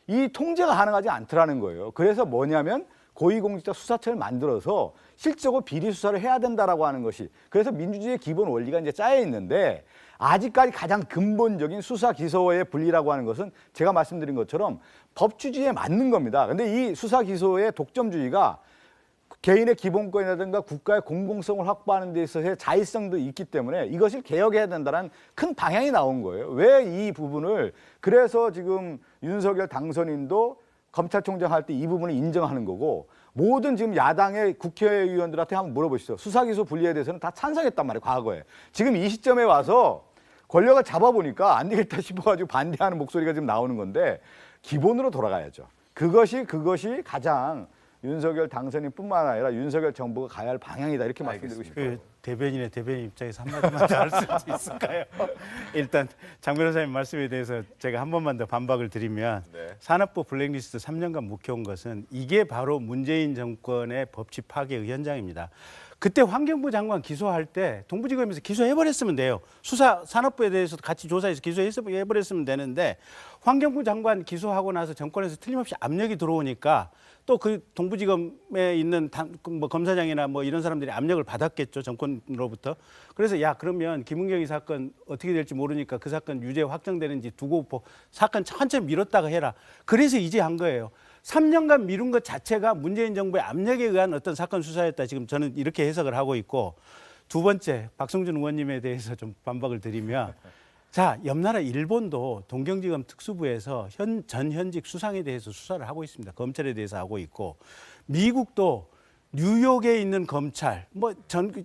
이 통제가 가능하지 않더라는 거예요. 그래서 뭐냐면 고위공직자 수사처를 만들어서 실질적으로 비리 수사를 해야 된다라고 하는 것이 그래서 민주주의의 기본 원리가 이제 짜여 있는데 아직까지 가장 근본적인 수사 기소의 분리라고 하는 것은 제가 말씀드린 것처럼 법치주의에 맞는 겁니다. 근데 이 수사 기소의 독점주의가 개인의 기본권이라든가 국가의 공공성을 확보하는 데 있어서의 자의성도 있기 때문에 이것을 개혁해야 된다는 큰 방향이 나온 거예요. 왜 이 부분을 그래서 지금 윤석열 당선인도 검찰총장 할 때 이 부분을 인정하는 거고 모든 지금 야당의 국회의원들한테 한번 물어보시죠. 수사기소 분리에 대해서는 다 찬성했단 말이에요. 과거에. 지금 이 시점에 와서 권력을 잡아보니까 안 되겠다 싶어가지고 반대하는 목소리가 지금 나오는 건데 기본으로 돌아가야죠. 그것이 가장 윤석열 당선인뿐만 아니라 윤석열 정부가 가야 할 방향이다 이렇게 말씀드리고 싶어요. 대변인 입장에서 한마디만 더 할 수 있을까요? 일단 장 변호사님 말씀에 대해서 제가 한 번만 더 반박을 드리면 산업부 블랙리스트 3년간 묵혀온 것은 이게 바로 문재인 정권의 법치 파괴의 현장입니다. 그때 환경부 장관 기소할 때 동부지검에서 기소해버렸으면 돼요. 산업부에 대해서 같이 조사해서 기소해버렸으면 되는데 환경부 장관 기소하고 나서 정권에서 틀림없이 압력이 들어오니까 또 그 동부지검에 있는 뭐 검사장이나 뭐 이런 사람들이 압력을 받았겠죠, 정권으로부터. 그래서 야 그러면 김은경이 사건 어떻게 될지 모르니까 그 사건 유죄 확정되는지 두고 사건 천천히 미뤘다가 해라. 그래서 이제 한 거예요. 3년간 미룬 것 자체가 문재인 정부의 압력에 의한 어떤 사건 수사였다. 지금 저는 이렇게 해석을 하고 있고 두 번째 박성준 의원님에 대해서 좀 반박을 드리면 자, 옆나라 일본도 동경지검 특수부에서 전현직 수상에 대해서 수사를 하고 있습니다. 검찰에 대해서 하고 있고 미국도 뉴욕에 있는 검찰, 뭐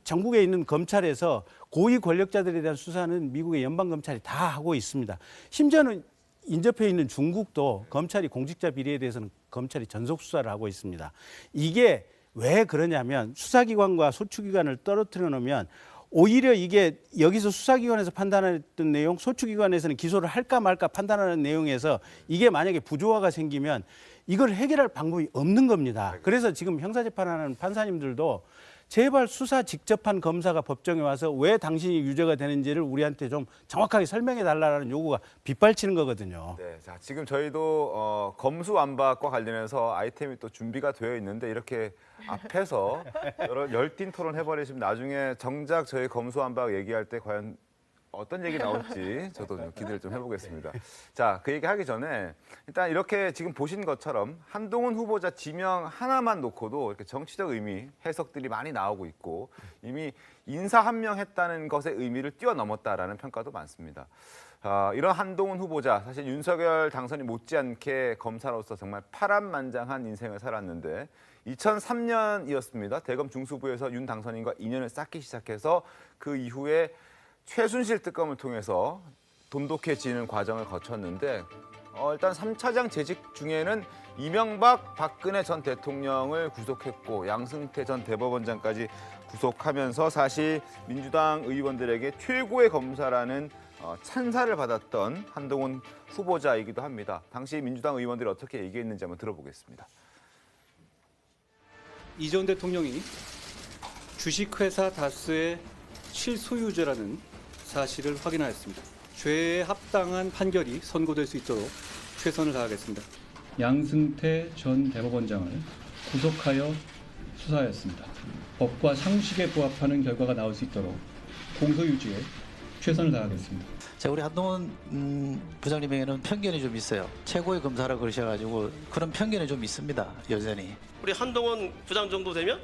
전국에 있는 검찰에서 고위 권력자들에 대한 수사는 미국의 연방검찰이 다 하고 있습니다. 심지어는 인접해 있는 중국도 검찰이 공직자 비리에 대해서는 검찰이 전속 수사를 하고 있습니다. 이게 왜 그러냐면 수사기관과 소추기관을 떨어뜨려 놓으면 오히려 이게 여기서 수사기관에서 판단했던 내용, 소추기관에서는 기소를 할까 말까 판단하는 내용에서 이게 만약에 부조화가 생기면 이걸 해결할 방법이 없는 겁니다. 그래서 지금 형사재판하는 판사님들도 제발 수사 직접 한 검사가 법정에 와서 왜 당신이 유죄가 되는지를 우리한테 좀 정확하게 설명해 달라는 요구가 빗발치는 거거든요. 네, 자 지금 저희도 검수완박과 관련해서 아이템이 또 준비가 되어 있는데 이렇게 앞에서 열띤 토론 해버리시면 나중에 정작 저희 검수완박 얘기할 때 과연 어떤 얘기 나올지 저도 좀 기대를 좀 해보겠습니다. 자, 그 얘기 하기 전에 일단 이렇게 지금 보신 것처럼 한동훈 후보자 지명 하나만 놓고도 이렇게 정치적 의미, 해석들이 많이 나오고 있고 이미 인사 함명했다는 것의 의미를 뛰어넘었다라는 평가도 많습니다. 이런 한동훈 후보자, 사실 윤석열 당선이 못지않게 검사로서 정말 파란만장한 인생을 살았는데 2003년이었습니다. 대검 중수부에서 윤 당선인과 인연을 쌓기 시작해서 그 이후에 최순실 특검을 통해서 돈독해지는 과정을 거쳤는데 일단 3차장 재직 중에는 이명박, 박근혜 전 대통령을 구속했고 양승태 전 대법원장까지 구속하면서 사실 민주당 의원들에게 최고의 검사라는 찬사를 받았던 한동훈 후보자이기도 합니다. 당시 민주당 의원들이 어떻게 얘기했는지 한번 들어보겠습니다. 이 전 대통령이 주식회사 다스의 실소유주라는 사실을 확인하였습니다. 죄에 합당한 판결이 선고될 수 있도록 최선을 다하겠습니다. 양승태 전 대법원장을 구속하여 수사하였습니다. 법과 상식에 부합하는 결과가 나올 수 있도록 공소유지에 최선을 다하겠습니다. 자, 우리 한동훈 부장님에게는 편견이 좀 있어요. 최고의 검사라 그러셔가지고 그런 편견이 좀 있습니다. 여전히. 우리 한동훈 부장 정도 되면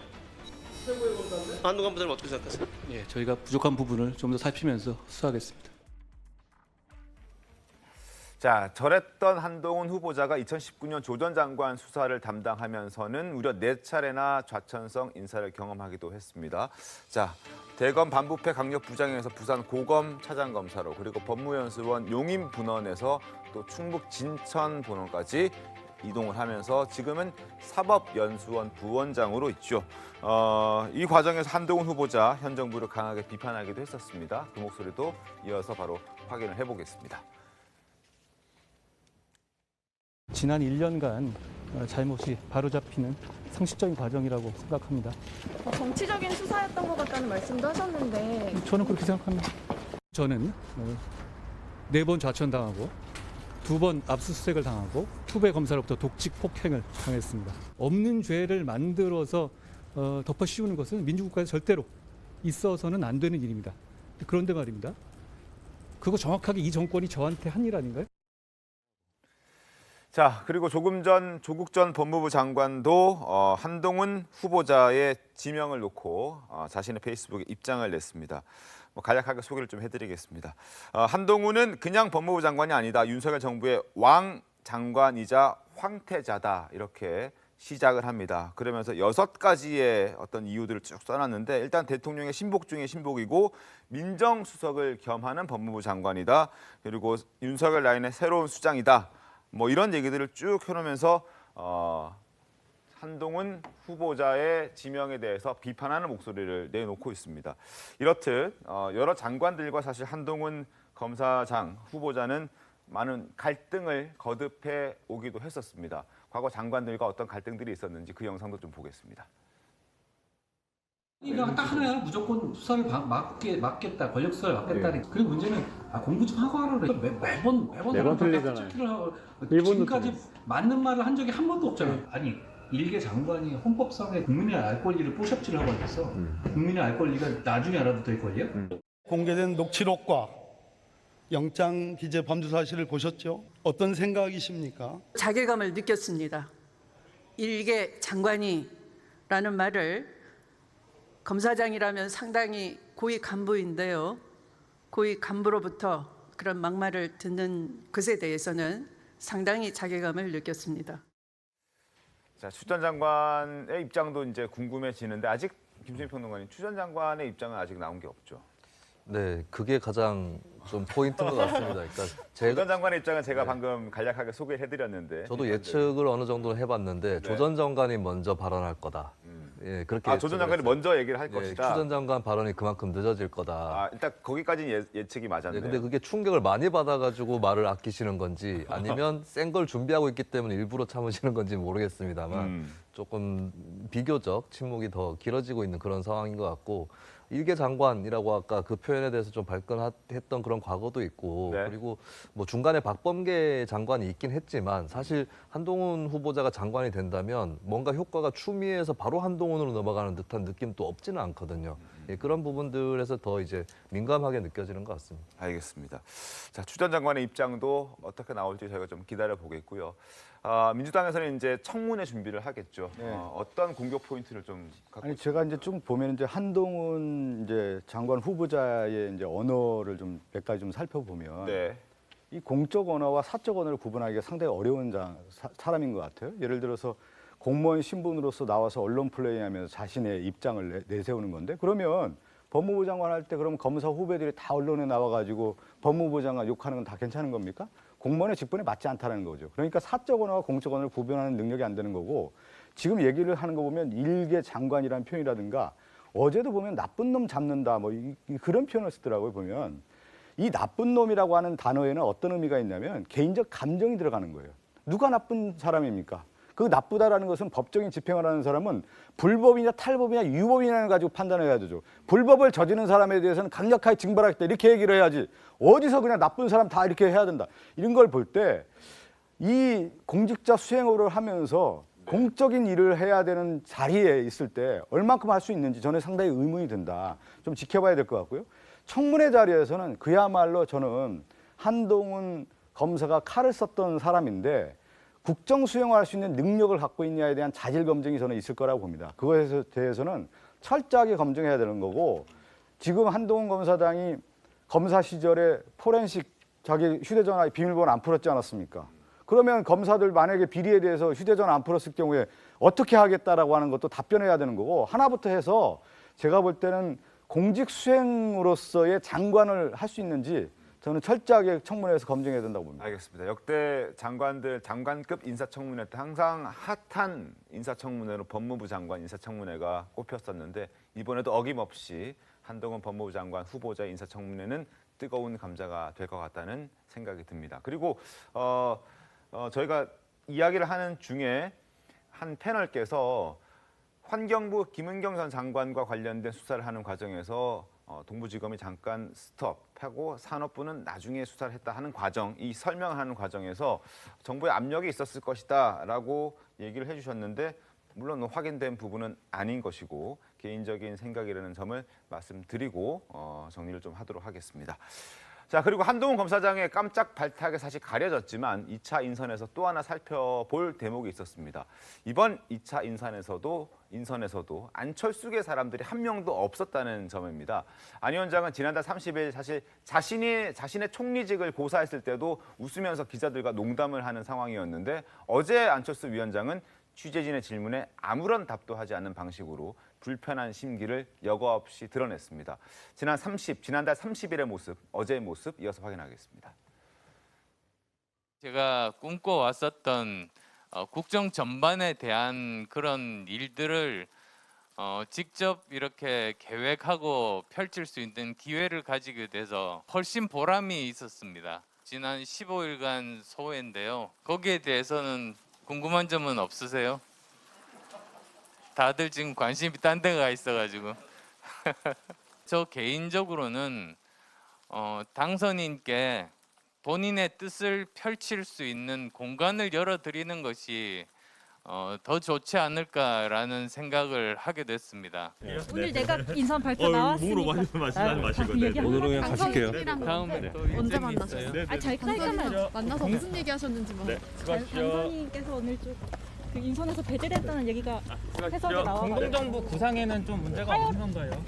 최고의 검사인데? 한동훈 부장님 어떻게 생각하세요? 예, 저희가 부족한 부분을 좀 더 살피면서 수사하겠습니다. 자, 저랬던 한동훈 후보자가 2019년 조 전 장관 수사를 담당하면서는 무려 4차례나 좌천성 인사를 경험하기도 했습니다. 자, 대검 반부패 강력부장에서 부산 고검 차장검사로, 그리고 법무연수원 용인분원에서 또 충북 진천분원까지 이동을 하면서 지금은 사법연수원 부원장으로 있죠. 이 과정에서 한동훈 후보자 현 정부를 강하게 비판하기도 했었습니다. 그 목소리도 이어서 바로 확인을 해보겠습니다. 지난 1년간 잘못이 바로잡히는 상식적인 과정이라고 생각합니다. 정치적인 수사였던 것 같다는 말씀도 하셨는데 저는 그렇게 생각합니다. 저는 4번 좌천당하고 2번 압수수색을 당하고 후배 검사로부터 독직 폭행을 당했습니다. 없는 죄를 만들어서 덮어 씌우는 것은 민주국가에서 절대로 있어서는 안 되는 일입니다. 그런데 말입니다. 그거 정확하게 이 정권이 저한테 한 일 아닌가요? 자, 그리고 조금 전 조국 전 법무부 장관도 한동훈 후보자의 지명을 놓고 자신의 페이스북에 입장을 냈습니다. 간략하게 소개를 좀 해드리겠습니다. 한동훈은 그냥 법무부 장관이 아니다. 윤석열 정부의 왕 장관이자 황태자다. 이렇게 시작을 합니다. 그러면서 6가지의 어떤 이유들을 쭉 써놨는데, 일단 대통령의 신복 중에 신복이고 민정수석을 겸하는 법무부 장관이다. 그리고 윤석열 라인의 새로운 수장이다. 뭐 이런 얘기들을 쭉 해놓으면서 한동훈 후보자의 지명에 대해서 비판하는 목소리를 내놓고 있습니다. 이렇듯 여러 장관들과 사실 한동훈 검사장 후보자는 많은 갈등을 거듭해 오기도 했었습니다. 과거 장관들과 어떤 갈등들이 있었는지 그 영상도 좀 보겠습니다. 이거 딱 하나야. 무조건 수사를 막겠다, 권력 수사를 막겠다. 그리고 문제는 공부 좀 하고 하라 그래. 매번 틀리잖아요. 지금까지 맞는 말을 한 적이 한 번도 없잖아요. 아니, 일개 장관이 헌법상의 국민의 알 권리를 뽀샵질을 하고 있어. 국민의 알 권리가 나중에 알아도 될 권리야? 공개된 녹취록과 영장 기재 범죄 사실을 보셨죠? 어떤 생각이십니까? 자괴감을 느꼈습니다. 일개 장관이라는 말을, 검사장이라면 상당히 고위 간부인데요. 고위 간부로부터 그런 막말을 듣는 것에 대해서는 상당히 자괴감을 느꼈습니다. 자, 추 전 장관의 입장도 이제 궁금해지는데, 아직 김수민 평론가님, 추 전 장관의 입장은 아직 나온 게 없죠. 네, 그게 가장 좀 포인트인 것 같습니다. 그러니까 조 전 장관의 입장은 제가 방금 간략하게 소개를 해드렸는데, 저도 예측을 어느 정도 해봤는데 조 전 장관이 먼저 발언할 거다. 예, 그렇게. 조 전 장관이 먼저 얘기를 할 것이다. 추 전 장관 발언이 그만큼 늦어질 거다. 일단 거기까지는 예측이 맞았네요. 근데 그게 충격을 많이 받아가지고 말을 아끼시는 건지, 아니면 센 걸 준비하고 있기 때문에 일부러 참으시는 건지 모르겠습니다만 조금 비교적 침묵이 더 길어지고 있는 그런 상황인 것 같고, 일개 장관이라고 아까 그 표현에 대해서 좀 발끈했던 그런 과거도 있고, 그리고 뭐 중간에 박범계 장관이 있긴 했지만 사실 한동훈 후보자가 장관이 된다면 뭔가 효과가 추미애에서 바로 한동훈으로 넘어가는 듯한 느낌도 없지는 않거든요. 예, 그런 부분들에서 더 이제 민감하게 느껴지는 것 같습니다. 알겠습니다. 자, 추 전 장관의 입장도 어떻게 나올지 저희가 좀 기다려 보겠고요. 민주당에서는 이제 청문회 준비를 하겠죠. 어떤 공격 포인트를 좀 갖고 있습니까? 제가 이제 좀 보면 이제 한동훈 이제 장관 후보자의 이제 언어를 좀 몇 가지 좀 살펴보면 이 공적 언어와 사적 언어를 구분하기가 상당히 어려운 사람인 것 같아요. 예를 들어서 공무원 신분으로서 나와서 언론 플레이하면서 자신의 입장을 내세우는 건데, 그러면 법무부 장관 할 때 그럼 검사 후배들이 다 언론에 나와가지고 법무부 장관 욕하는 건 다 괜찮은 겁니까? 공무원의 직분에 맞지 않다는 거죠. 그러니까 사적 언어와 공적 언어를 구분하는 능력이 안 되는 거고, 지금 얘기를 하는 거 보면 일개 장관이라는 표현이라든가, 어제도 보면 나쁜 놈 잡는다 뭐 그런 표현을 쓰더라고요. 보면 이 나쁜 놈이라고 하는 단어에는 어떤 의미가 있냐면 개인적 감정이 들어가는 거예요. 누가 나쁜 사람입니까? 그 나쁘다라는 것은 법적인 집행을 하는 사람은 불법이냐 탈법이냐 유법이냐를 가지고 판단해야 되죠. 불법을 저지른 사람에 대해서는 강력하게 징벌하겠다 이렇게 얘기를 해야지, 어디서 그냥 나쁜 사람 다 이렇게 해야 된다. 이런 걸 볼 때 이 공직자 수행을 하면서 공적인 일을 해야 되는 자리에 있을 때 얼만큼 할 수 있는지 저는 상당히 의문이 든다. 좀 지켜봐야 될 것 같고요. 청문회 자리에서는 그야말로 저는 한동훈 검사가 칼을 썼던 사람인데 국정 수행을 할 수 있는 능력을 갖고 있냐에 대한 자질 검증이 저는 있을 거라고 봅니다. 그것에 대해서는 철저하게 검증해야 되는 거고, 지금 한동훈 검사장이 검사 시절에 포렌식 자기 휴대전화 비밀번호 안 풀었지 않았습니까? 그러면 검사들 만약에 비리에 대해서 휴대전화 안 풀었을 경우에 어떻게 하겠다라고 하는 것도 답변해야 되는 거고, 하나부터 해서 제가 볼 때는 공직 수행으로서의 장관을 할 수 있는지 저는 철저하게 청문회에서 검증해야 된다고 봅니다. 알겠습니다. 역대 장관들 장관급 인사청문회 때 항상 핫한 인사청문회로 법무부 장관 인사청문회가 꼽혔었는데 이번에도 어김없이 한동훈 법무부 장관 후보자 인사청문회는 뜨거운 감자가 될 것 같다는 생각이 듭니다. 그리고 저희가 이야기를 하는 중에 한 패널께서 환경부 김은경 전 장관과 관련된 수사를 하는 과정에서 동부지검이 잠깐 스톱하고 산업부는 나중에 수사를 했다 하는 과정, 이 설명을 하는 과정에서 정부의 압력이 있었을 것이다라고 얘기를 해주셨는데 물론 확인된 부분은 아닌 것이고 개인적인 생각이라는 점을 말씀드리고 정리를 좀 하도록 하겠습니다. 자, 그리고 한동훈 검사장의 깜짝 발탁에 사실 가려졌지만 2차 인선에서 또 하나 살펴볼 대목이 있었습니다. 이번 2차 인선에서도 안철수계 사람들이 한 명도 없었다는 점입니다. 안 위원장은 지난달 30일 사실 자신의 총리직을 고사했을 때도 웃으면서 기자들과 농담을 하는 상황이었는데 어제 안철수 위원장은 취재진의 질문에 아무런 답도 하지 않는 방식으로 불편한 심기를 여과 없이 드러냈습니다. 지난달 30일의 모습, 어제의 모습 이어서 확인하겠습니다. 제가 꿈꿔왔었던 국정 전반에 대한 그런 일들을 직접 이렇게 계획하고 펼칠 수 있는 기회를 가지게 돼서 훨씬 보람이 있었습니다. 지난 15일간 소회인데요. 거기에 대해서는 궁금한 점은 없으세요? 다들 지금 관심이 딴 데가 있어가지고 저 개인적으로는 당선인께 본인의 뜻을 펼칠 수 있는 공간을 열어드리는 것이 더 좋지 않을까라는 생각을 하게 됐습니다. 오늘 내가 인선 발표 나왔으니까 몸으로 많이 말씀하지 마시고 오늘은 그냥 가실게요. 다음에 또 언제 일정이 만나셨어요? 있어요? 아, 저희 잠깐만 만나서 무슨 얘기 하셨는지만. 수고하십시오. 당선인께서 오늘 좀 그 인선에서 배제됐다는 얘기가 해석이 나와가지고. 공동정부 구상에는 좀 문제가 없는 건가요?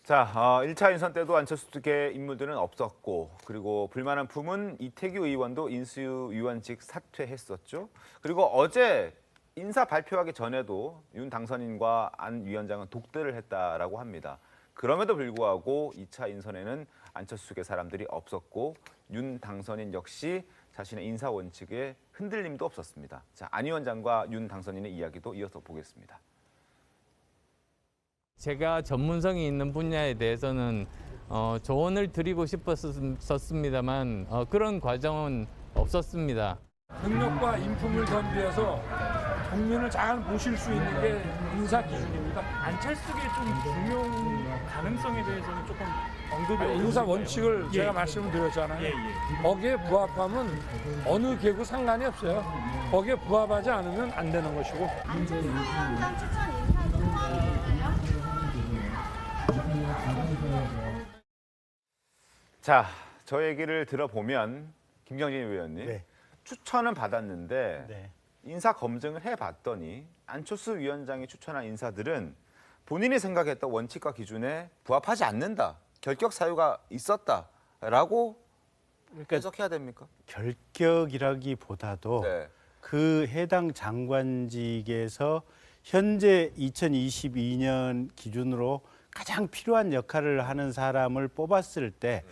자, 1차 인선 때도 안철수계 인물들은 없었고 그리고 불만한 품은 이태규 의원도 인수위원직 사퇴했었죠. 그리고 어제 인사 발표하기 전에도 윤 당선인과 안 위원장은 독대를 했다라고 합니다. 그럼에도 불구하고 2차 인선에는 안철수계 사람들이 없었고 윤 당선인 역시 자신의 인사 원칙에 흔들림도 없었습니다. 자, 안 위원장과 윤 당선인의 이야기도 이어서 보겠습니다. 제가 전문성이 있는 분야에 대해서는 조언을 드리고 싶었습니다만 그런 과정은 없었습니다. 능력과 인품을 겸비해서 국민을 잘 모실 수 있는 게 인사 기준입니다. 안철수계 좀 중용 가능성에 대해서는 조금 언급이 인사 원칙을 제가 말씀을 드렸잖아요. 거기에 부합하면 어느 계고 상관이 없어요. 거기에 부합하지 않으면 안 되는 것이고. 안철수 위원장 추천 인사 좀 자, 저 얘기를 들어보면 김경진 의원님 추천은 받았는데 인사 검증을 해봤더니 안철수 위원장이 추천한 인사들은 본인이 생각했던 원칙과 기준에 부합하지 않는다. 결격 사유가 있었다라고 해석해야 됩니까? 결격이라기보다도 그 해당 장관직에서 현재 2022년 기준으로 가장 필요한 역할을 하는 사람을 뽑았을 때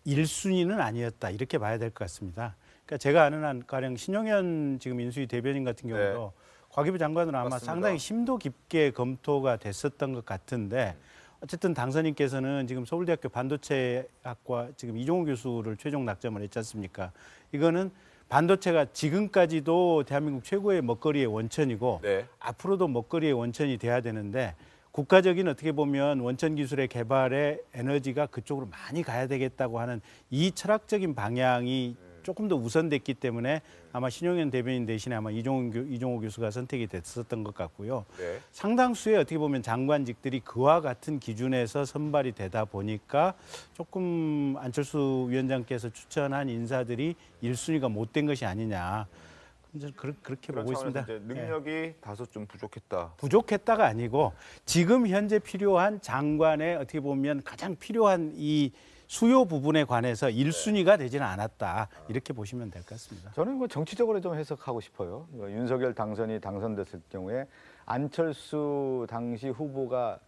1순위는 아니었다 이렇게 봐야 될 것 같습니다. 그러니까 제가 아는 한 가령 신용현 지금 인수위 대변인 같은 경우도 과기부 장관으로 아마 맞습니다. 상당히 심도 깊게 검토가 됐었던 것 같은데 어쨌든 당선인께서는 지금 서울대학교 반도체학과 지금 이종호 교수를 최종 낙점을 했지 않습니까? 이거는 반도체가 지금까지도 대한민국 최고의 먹거리의 원천이고 앞으로도 먹거리의 원천이 돼야 되는데 국가적인 어떻게 보면 원천 기술의 개발에 에너지가 그쪽으로 많이 가야 되겠다고 하는 이 철학적인 방향이 조금 더 우선됐기 때문에 아마 신용현 대변인 대신에 아마 이종호 교수가 선택이 됐었던 것 같고요. 상당수의 어떻게 보면 장관직들이 그와 같은 기준에서 선발이 되다 보니까 조금 안철수 위원장께서 추천한 인사들이 1순위가 못된 것이 아니냐. 그렇게 보고 있습니다. 이제 능력이 다소 좀 부족했다. 부족했다가 아니고 지금 현재 필요한 장관의 어떻게 보면 가장 필요한 이 수요 부분에 관해서 1순위가 되지는 않았다. 이렇게 보시면 될 것 같습니다. 저는 그 정치적으로 좀 해석하고 싶어요. 윤석열 당선이 당선됐을 경우에 안철수 당시 후보가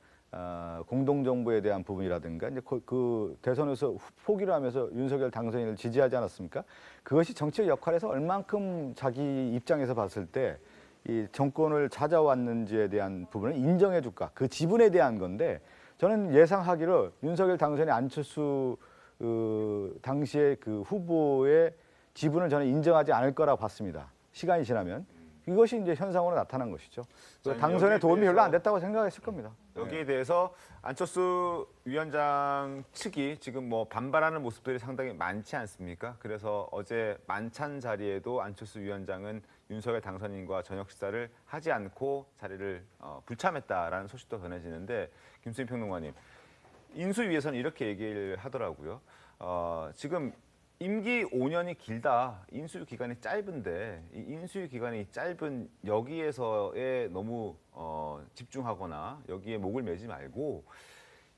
공동정부에 대한 부분이라든가 이제 그 대선에서 포기를 하면서 윤석열 당선인을 지지하지 않았습니까? 그것이 정치적 역할에서 얼만큼 자기 입장에서 봤을 때 이 정권을 찾아왔는지에 대한 부분을 인정해 줄까? 그 지분에 대한 건데 저는 예상하기로 윤석열 당선인 안철수 당시의 그 후보의 지분을 저는 인정하지 않을 거라고 봤습니다. 시간이 지나면. 이것이 이제 현상으로 나타난 것이죠. 당선에 도움이 별로 안 됐다고 생각했을 겁니다. 여기에 대해서 안철수 위원장 측이 지금 뭐 반발하는 모습들이 상당히 많지 않습니까? 그래서 어제 만찬 자리에도 안철수 위원장은 윤석열 당선인과 저녁 식사를 하지 않고 자리를 불참했다라는 소식도 전해지는데 김수민 평론가님, 인수위에서는 이렇게 얘기를 하더라고요. 지금 임기 5년이 길다. 인수위 기간이 짧은데 이 인수위 기간이 짧은 여기에서에 너무 집중하거나 여기에 목을 매지 말고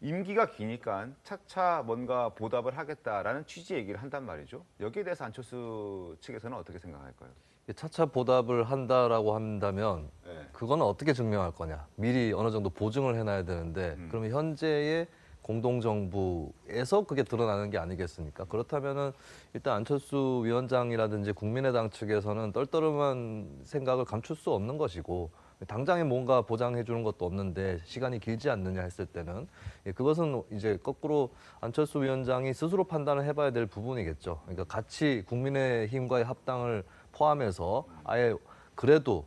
임기가 기니까 차차 뭔가 보답을 하겠다라는 취지의 얘기를 한단 말이죠. 여기에 대해서 안철수 측에서는 어떻게 생각할까요? 차차 보답을 한다라고 한다면 네. 그거는 어떻게 증명할 거냐. 미리 어느 정도 보증을 해놔야 되는데 그러면 현재의 공동정부에서 그게 드러나는 게 아니겠습니까? 그렇다면은 일단 안철수 위원장이라든지 국민의당 측에서는 떨떠름한 생각을 감출 수 없는 것이고 당장에 뭔가 보장해 주는 것도 없는데 시간이 길지 않느냐 했을 때는 그것은 이제 거꾸로 안철수 위원장이 스스로 판단을 해봐야 될 부분이겠죠. 그러니까 같이 국민의힘과의 합당을 포함해서 아예 그래도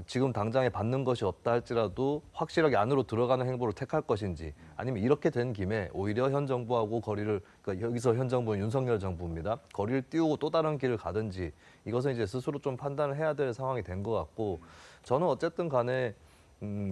지금 당장에 받는 것이 없다 할지라도 확실하게 안으로 들어가는 행보를 택할 것인지 아니면 이렇게 된 김에 오히려 현 정부하고 거리를 그러니까 여기서 현 정부는 윤석열 정부입니다. 거리를 띄우고 또 다른 길을 가든지 이것은 이제 스스로 좀 판단을 해야 될 상황이 된 것 같고 저는 어쨌든 간에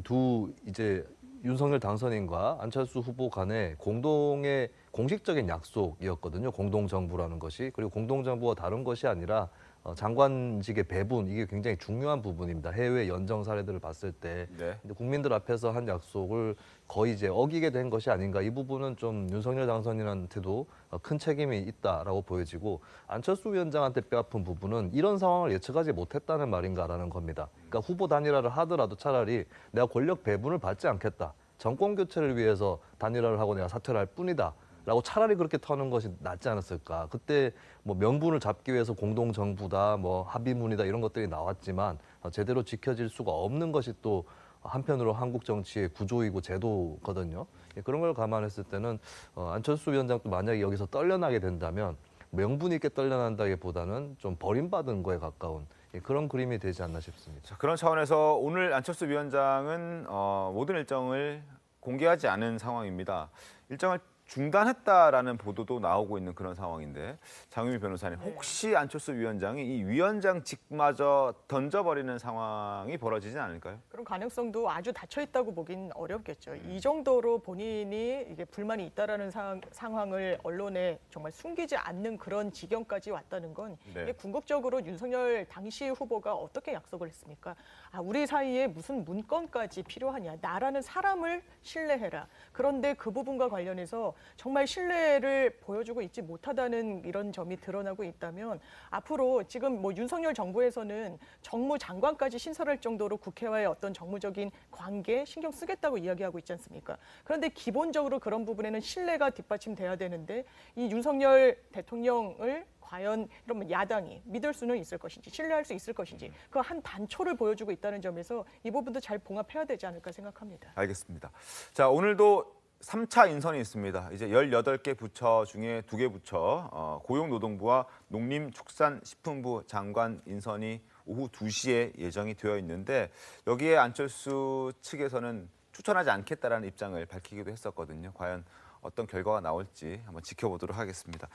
두 이제 윤석열 당선인과 안철수 후보 간의 공동의 공식적인 약속이었거든요. 공동정부라는 것이. 그리고 공동정부와 다른 것이 아니라 장관직의 배분 이게 굉장히 중요한 부분입니다. 해외 연정 사례들을 봤을 때 네. 근데 국민들 앞에서 한 약속을 거의 이제 어기게 된 것이 아닌가 이 부분은 좀 윤석열 당선인한테도 큰 책임이 있다라고 보여지고 안철수 위원장한테 뼈아픈 부분은 이런 상황을 예측하지 못했다는 말인가라는 겁니다. 그러니까 후보 단일화를 하더라도 차라리 내가 권력 배분을 받지 않겠다. 정권 교체를 위해서 단일화를 하고 내가 사퇴를 할 뿐이다. 라고 차라리 그렇게 터는 것이 낫지 않았을까. 그때 뭐 명분을 잡기 위해서 공동정부다, 뭐 합의문이다 이런 것들이 나왔지만 제대로 지켜질 수가 없는 것이 또 한편으로 한국 정치의 구조이고 제도거든요. 그런 걸 감안했을 때는 안철수 위원장도 만약에 여기서 떨려나게 된다면 명분 있게 떨려난다기보다는 좀 버림받은 거에 가까운 그런 그림이 되지 않나 싶습니다. 자, 그런 차원에서 오늘 안철수 위원장은 모든 일정을 공개하지 않은 상황입니다. 일정을 중단했다라는 보도도 나오고 있는 그런 상황인데 장유미 변호사님 혹시 안철수 위원장이 이 위원장직마저 던져버리는 상황이 벌어지진 않을까요? 그런 가능성도 아주 닫혀 있다고 보긴 어렵겠죠. 이 정도로 본인이 이게 불만이 있다라는 상황을 언론에 정말 숨기지 않는 그런 지경까지 왔다는 건 이게 궁극적으로 윤석열 당시 후보가 어떻게 약속을 했습니까? 우리 사이에 무슨 문건까지 필요하냐? 나라는 사람을 신뢰해라. 그런데 그 부분과 관련해서 정말 신뢰를 보여주고 있지 못하다는 이런 점이 드러나고 있다면 앞으로 지금 뭐 윤석열 정부에서는 정무장관까지 신설할 정도로 국회와의 어떤 정무적인 관계 신경 쓰겠다고 이야기하고 있지 않습니까? 그런데 기본적으로 그런 부분에는 신뢰가 뒷받침돼야 되는데 이 윤석열 대통령을 과연 이런 야당이 믿을 수는 있을 것인지 신뢰할 수 있을 것인지 그 한 단초를 보여주고 있다는 점에서 이 부분도 잘 봉합해야 되지 않을까 생각합니다. 알겠습니다. 자, 오늘도 3차 인선이 있습니다. 이제 18개 부처 중에 2개 부처 고용노동부와 농림축산식품부 장관 인선이 오후 2시에 예정이 되어 있는데 여기에 안철수 측에서는 추천하지 않겠다라는 입장을 밝히기도 했었거든요. 과연 어떤 결과가 나올지 한번 지켜보도록 하겠습니다.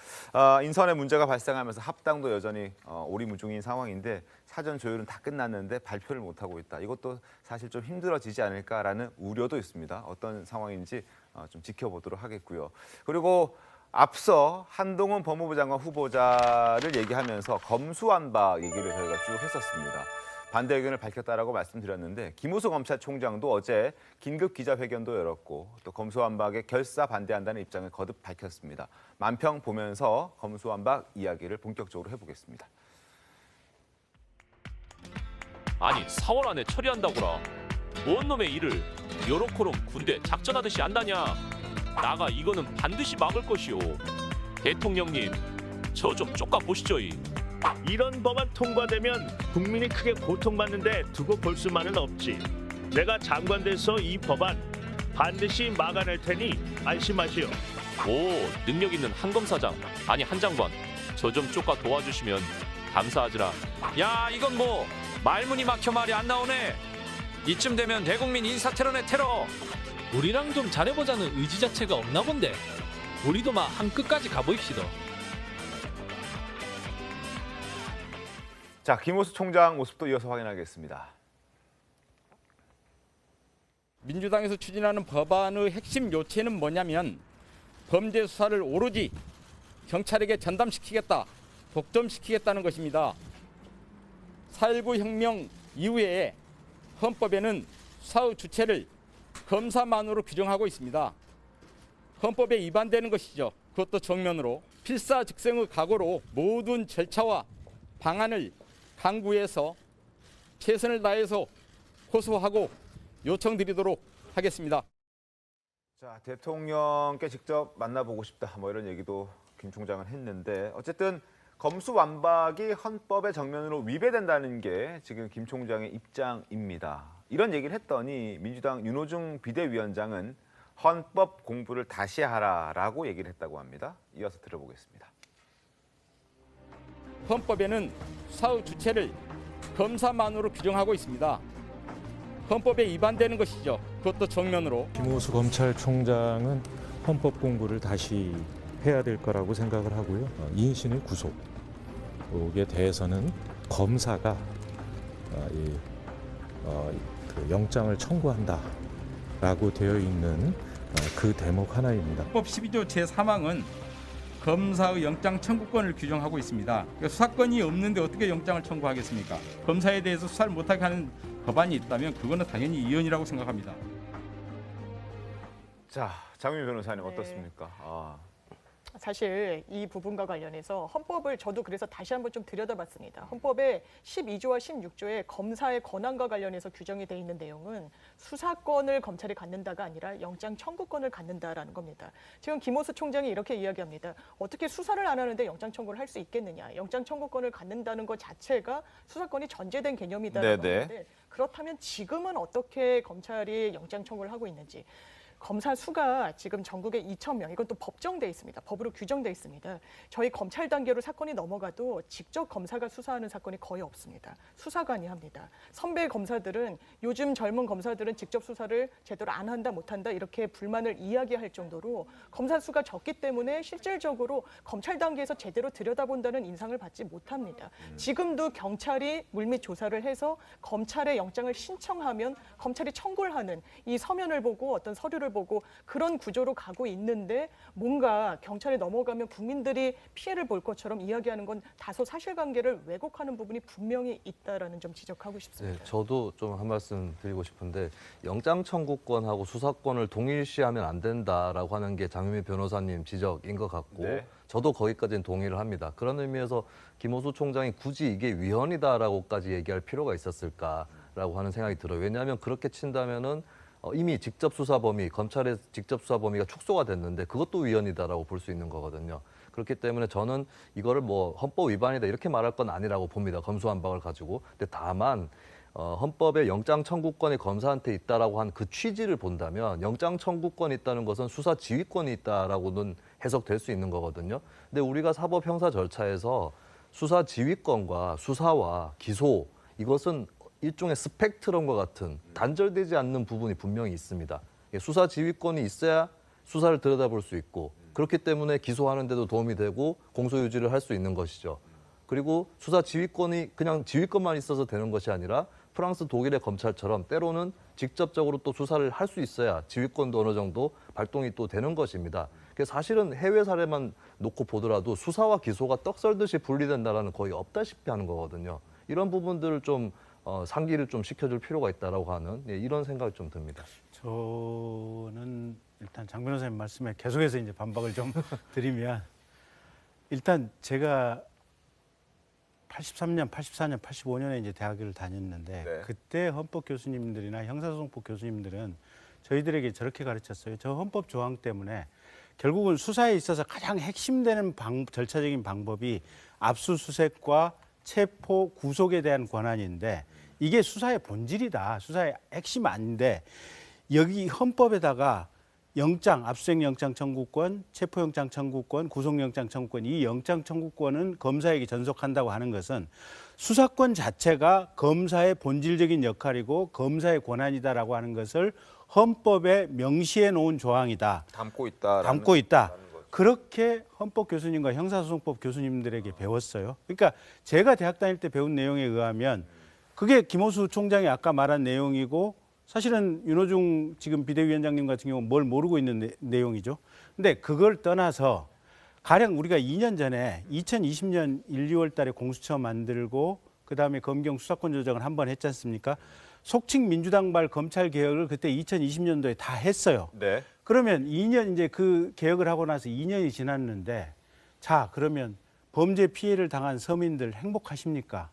인선에 문제가 발생하면서 합당도 여전히 오리무중인 상황인데 사전 조율은 다 끝났는데 발표를 못하고 있다. 이것도 사실 좀 힘들어지지 않을까라는 우려도 있습니다. 어떤 상황인지 좀 지켜보도록 하겠고요. 그리고 앞서 한동훈 법무부 장관 후보자를 얘기하면서 검수완박 얘기를 저희가 쭉 했었습니다. 반대 의견을 밝혔다라고 말씀드렸는데 김호수 검찰총장도 어제 긴급 기자회견도 열었고 또 검수완박에 결사 반대한다는 입장을 거듭 밝혔습니다. 만평 보면서 검수완박 이야기를 본격적으로 해보겠습니다. 아니 4월 안에 처리한다고라. 뭔 놈의 일을 요렇게럼 군대 작전하듯이 한다냐. 나가 이거는 반드시 막을 것이오. 대통령님 저 좀 쫓아 보시죠. 이런 법안 통과되면 국민이 크게 고통받는데 두고 볼 수만은 없지. 내가 장관 돼서 이 법안 반드시 막아낼 테니 안심하시오. 오, 능력 있는 한 검사장, 아니 한 장관, 저 좀 쫓아 도와주시면 감사하지라. 야, 이건 뭐 말문이 막혀 말이 안 나오네. 이쯤 되면 대국민 인사테러네 테러. 우리랑 좀 잘해보자는 의지 자체가 없나 본데. 우리도 막 한 끝까지 가보입시다. 자, 김호수 총장 모습도 이어서 확인하겠습니다. 민주당에서 추진하는 법안의 핵심 요체는 뭐냐면 범죄 수사를 오로지 경찰에게 전담시키겠다, 독점시키겠다는 것입니다. 4.19 혁명 이후에 헌법에는 수사의 주체를 검사만으로 규정하고 있습니다. 헌법에 위반되는 것이죠. 그것도 정면으로. 필사즉생의 각오로 모든 절차와 방안을 강구해서 최선을 다해서 호소하고 요청드리도록 하겠습니다. 자, 대통령께 직접 만나보고 싶다, 뭐 이런 얘기도 김 총장은 했는데 어쨌든 검수완박이 헌법의 정면으로 위배된다는 게 지금 김 총장의 입장입니다. 이런 얘기를 했더니 민주당 윤호중 비대위원장은 헌법 공부를 다시 하라라고 얘기를 했다고 합니다. 이어서 들어보겠습니다. 헌법에는 수사의 주체를 검사만으로 규정하고 있습니다. 헌법에 위반되는 것이죠. 그것도 정면으로. 김호수 검찰총장은 헌법 공부를 다시 해야 될 거라고 생각을 하고요. 이인신의 구속에 대해서는 검사가 그 영장을 청구한다라고 되어 있는 그 대목 하나입니다. 헌법 12조 제3항은 검사의 영장 청구권을 규정하고 있습니다. 그러니까 수사권이 없는데 어떻게 영장을 청구하겠습니까? 검사에 대해서 수사를 못하게 하는 법안이 있다면 그거는 당연히 이연이라고 생각합니다. 자, 장윤희 변호사님 어떻습니까? 사실 이 부분과 관련해서 헌법을 저도 그래서 다시 한번 좀 들여다봤습니다. 헌법의 12조와 16조에 검사의 권한과 관련해서 규정이 돼 있는 내용은 수사권을 검찰이 갖는다가 아니라 영장 청구권을 갖는다라는 겁니다. 지금 김호수 총장이 이렇게 이야기합니다. 어떻게 수사를 안 하는데 영장 청구를 할 수 있겠느냐. 영장 청구권을 갖는다는 것 자체가 수사권이 전제된 개념이다라고 하는데 그렇다면 지금은 어떻게 검찰이 영장 청구를 하고 있는지. 검사 수가 지금 전국에 2,000명, 이건 또 법정돼 있습니다. 법으로 규정돼 있습니다. 저희 검찰 단계로 사건이 넘어가도 직접 검사가 수사하는 사건이 거의 없습니다. 수사관이 합니다. 선배 검사들은 요즘 젊은 검사들은 직접 수사를 제대로 안 한다, 못한다 이렇게 불만을 이야기할 정도로 검사 수가 적기 때문에 실질적으로 검찰 단계에서 제대로 들여다본다는 인상을 받지 못합니다. 지금도 경찰이 물밑 조사를 해서 검찰의 영장을 신청하면 검찰이 청구를 하는 이 서면을 보고 어떤 서류를 보고 그런 구조로 가고 있는데 뭔가 경찰에 넘어가면 국민들이 피해를 볼 것처럼 이야기하는 건 다소 사실관계를 왜곡하는 부분이 분명히 있다라는 점 지적하고 싶습니다. 네, 저도 좀 한 말씀 드리고 싶은데 영장 청구권하고 수사권을 동일시하면 안 된다라고 하는 게 장윤희 변호사님 지적인 것 같고 저도 거기까지는 동의를 합니다. 그런 의미에서 김호수 총장이 굳이 이게 위헌이다라고까지 얘기할 필요가 있었을까라고 하는 생각이 들어요. 왜냐하면 그렇게 친다면은 이미 직접 수사 범위, 검찰의 직접 수사 범위가 축소가 됐는데 그것도 위헌이다라고 볼 수 있는 거거든요. 그렇기 때문에 저는 이거를 뭐 헌법 위반이다 이렇게 말할 건 아니라고 봅니다. 검수완박을 가지고. 근데 다만 헌법에 영장 청구권이 검사한테 있다라고 한 그 취지를 본다면 영장 청구권이 있다는 것은 수사 지휘권이 있다라고는 해석될 수 있는 거거든요. 근데 우리가 사법 형사 절차에서 수사 지휘권과 수사와 기소 이것은 일종의 스펙트럼과 같은 단절되지 않는 부분이 분명히 있습니다. 수사 지휘권이 있어야 수사를 들여다볼 수 있고 그렇기 때문에 기소하는 데도 도움이 되고 공소 유지를 할 수 있는 것이죠. 그리고 수사 지휘권이 그냥 지휘권만 있어서 되는 것이 아니라 프랑스, 독일의 검찰처럼 때로는 직접적으로 또 수사를 할 수 있어야 지휘권도 어느 정도 발동이 또 되는 것입니다. 사실은 해외 사례만 놓고 보더라도 수사와 기소가 떡 썰듯이 분리된다는 거의 없다시피 하는 거거든요. 이런 부분들을 좀 상기를 좀 시켜줄 필요가 있다라고 하는 이런 생각이 좀 듭니다. 저는 일단 장 변호사님 말씀에 계속해서 이제 반박을 좀 드리면 일단 제가 83년, 84년, 85년에 이제 대학을 다녔는데 네. 그때 헌법 교수님들이나 형사소송법 교수님들은 저희들에게 저렇게 가르쳤어요. 저 헌법 조항 때문에 결국은 수사에 있어서 가장 핵심되는 절차적인 방법이 압수수색과 체포, 구속에 대한 권한인데 이게 수사의 본질이다. 수사의 핵심 아닌데 여기 헌법에다가 영장, 압수수색 영장 청구권, 체포영장 청구권, 구속영장 청구권 이 영장 청구권은 검사에게 전속한다고 하는 것은 수사권 자체가 검사의 본질적인 역할이고 검사의 권한이다라고 하는 것을 헌법에 명시해 놓은 조항이다. 담고 있다. 담고 있다. 그렇게 헌법 교수님과 형사소송법 교수님들에게 배웠어요. 그러니까 제가 대학 다닐 때 배운 내용에 의하면 그게 김호수 총장이 아까 말한 내용이고 사실은 윤호중 지금 비대위원장님 같은 경우는 뭘 모르고 있는 내용이죠. 근데 그걸 떠나서 가령 우리가 2년 전에 2020년 1, 2월 달에 공수처 만들고 그다음에 검경 수사권 조정을 한번 했지 않습니까? 속칭 민주당발 검찰 개혁을 그때 2020년도에 다 했어요. 네. 그러면 2년 이제 그 개혁을 하고 나서 2년이 지났는데 자, 그러면 범죄 피해를 당한 서민들 행복하십니까?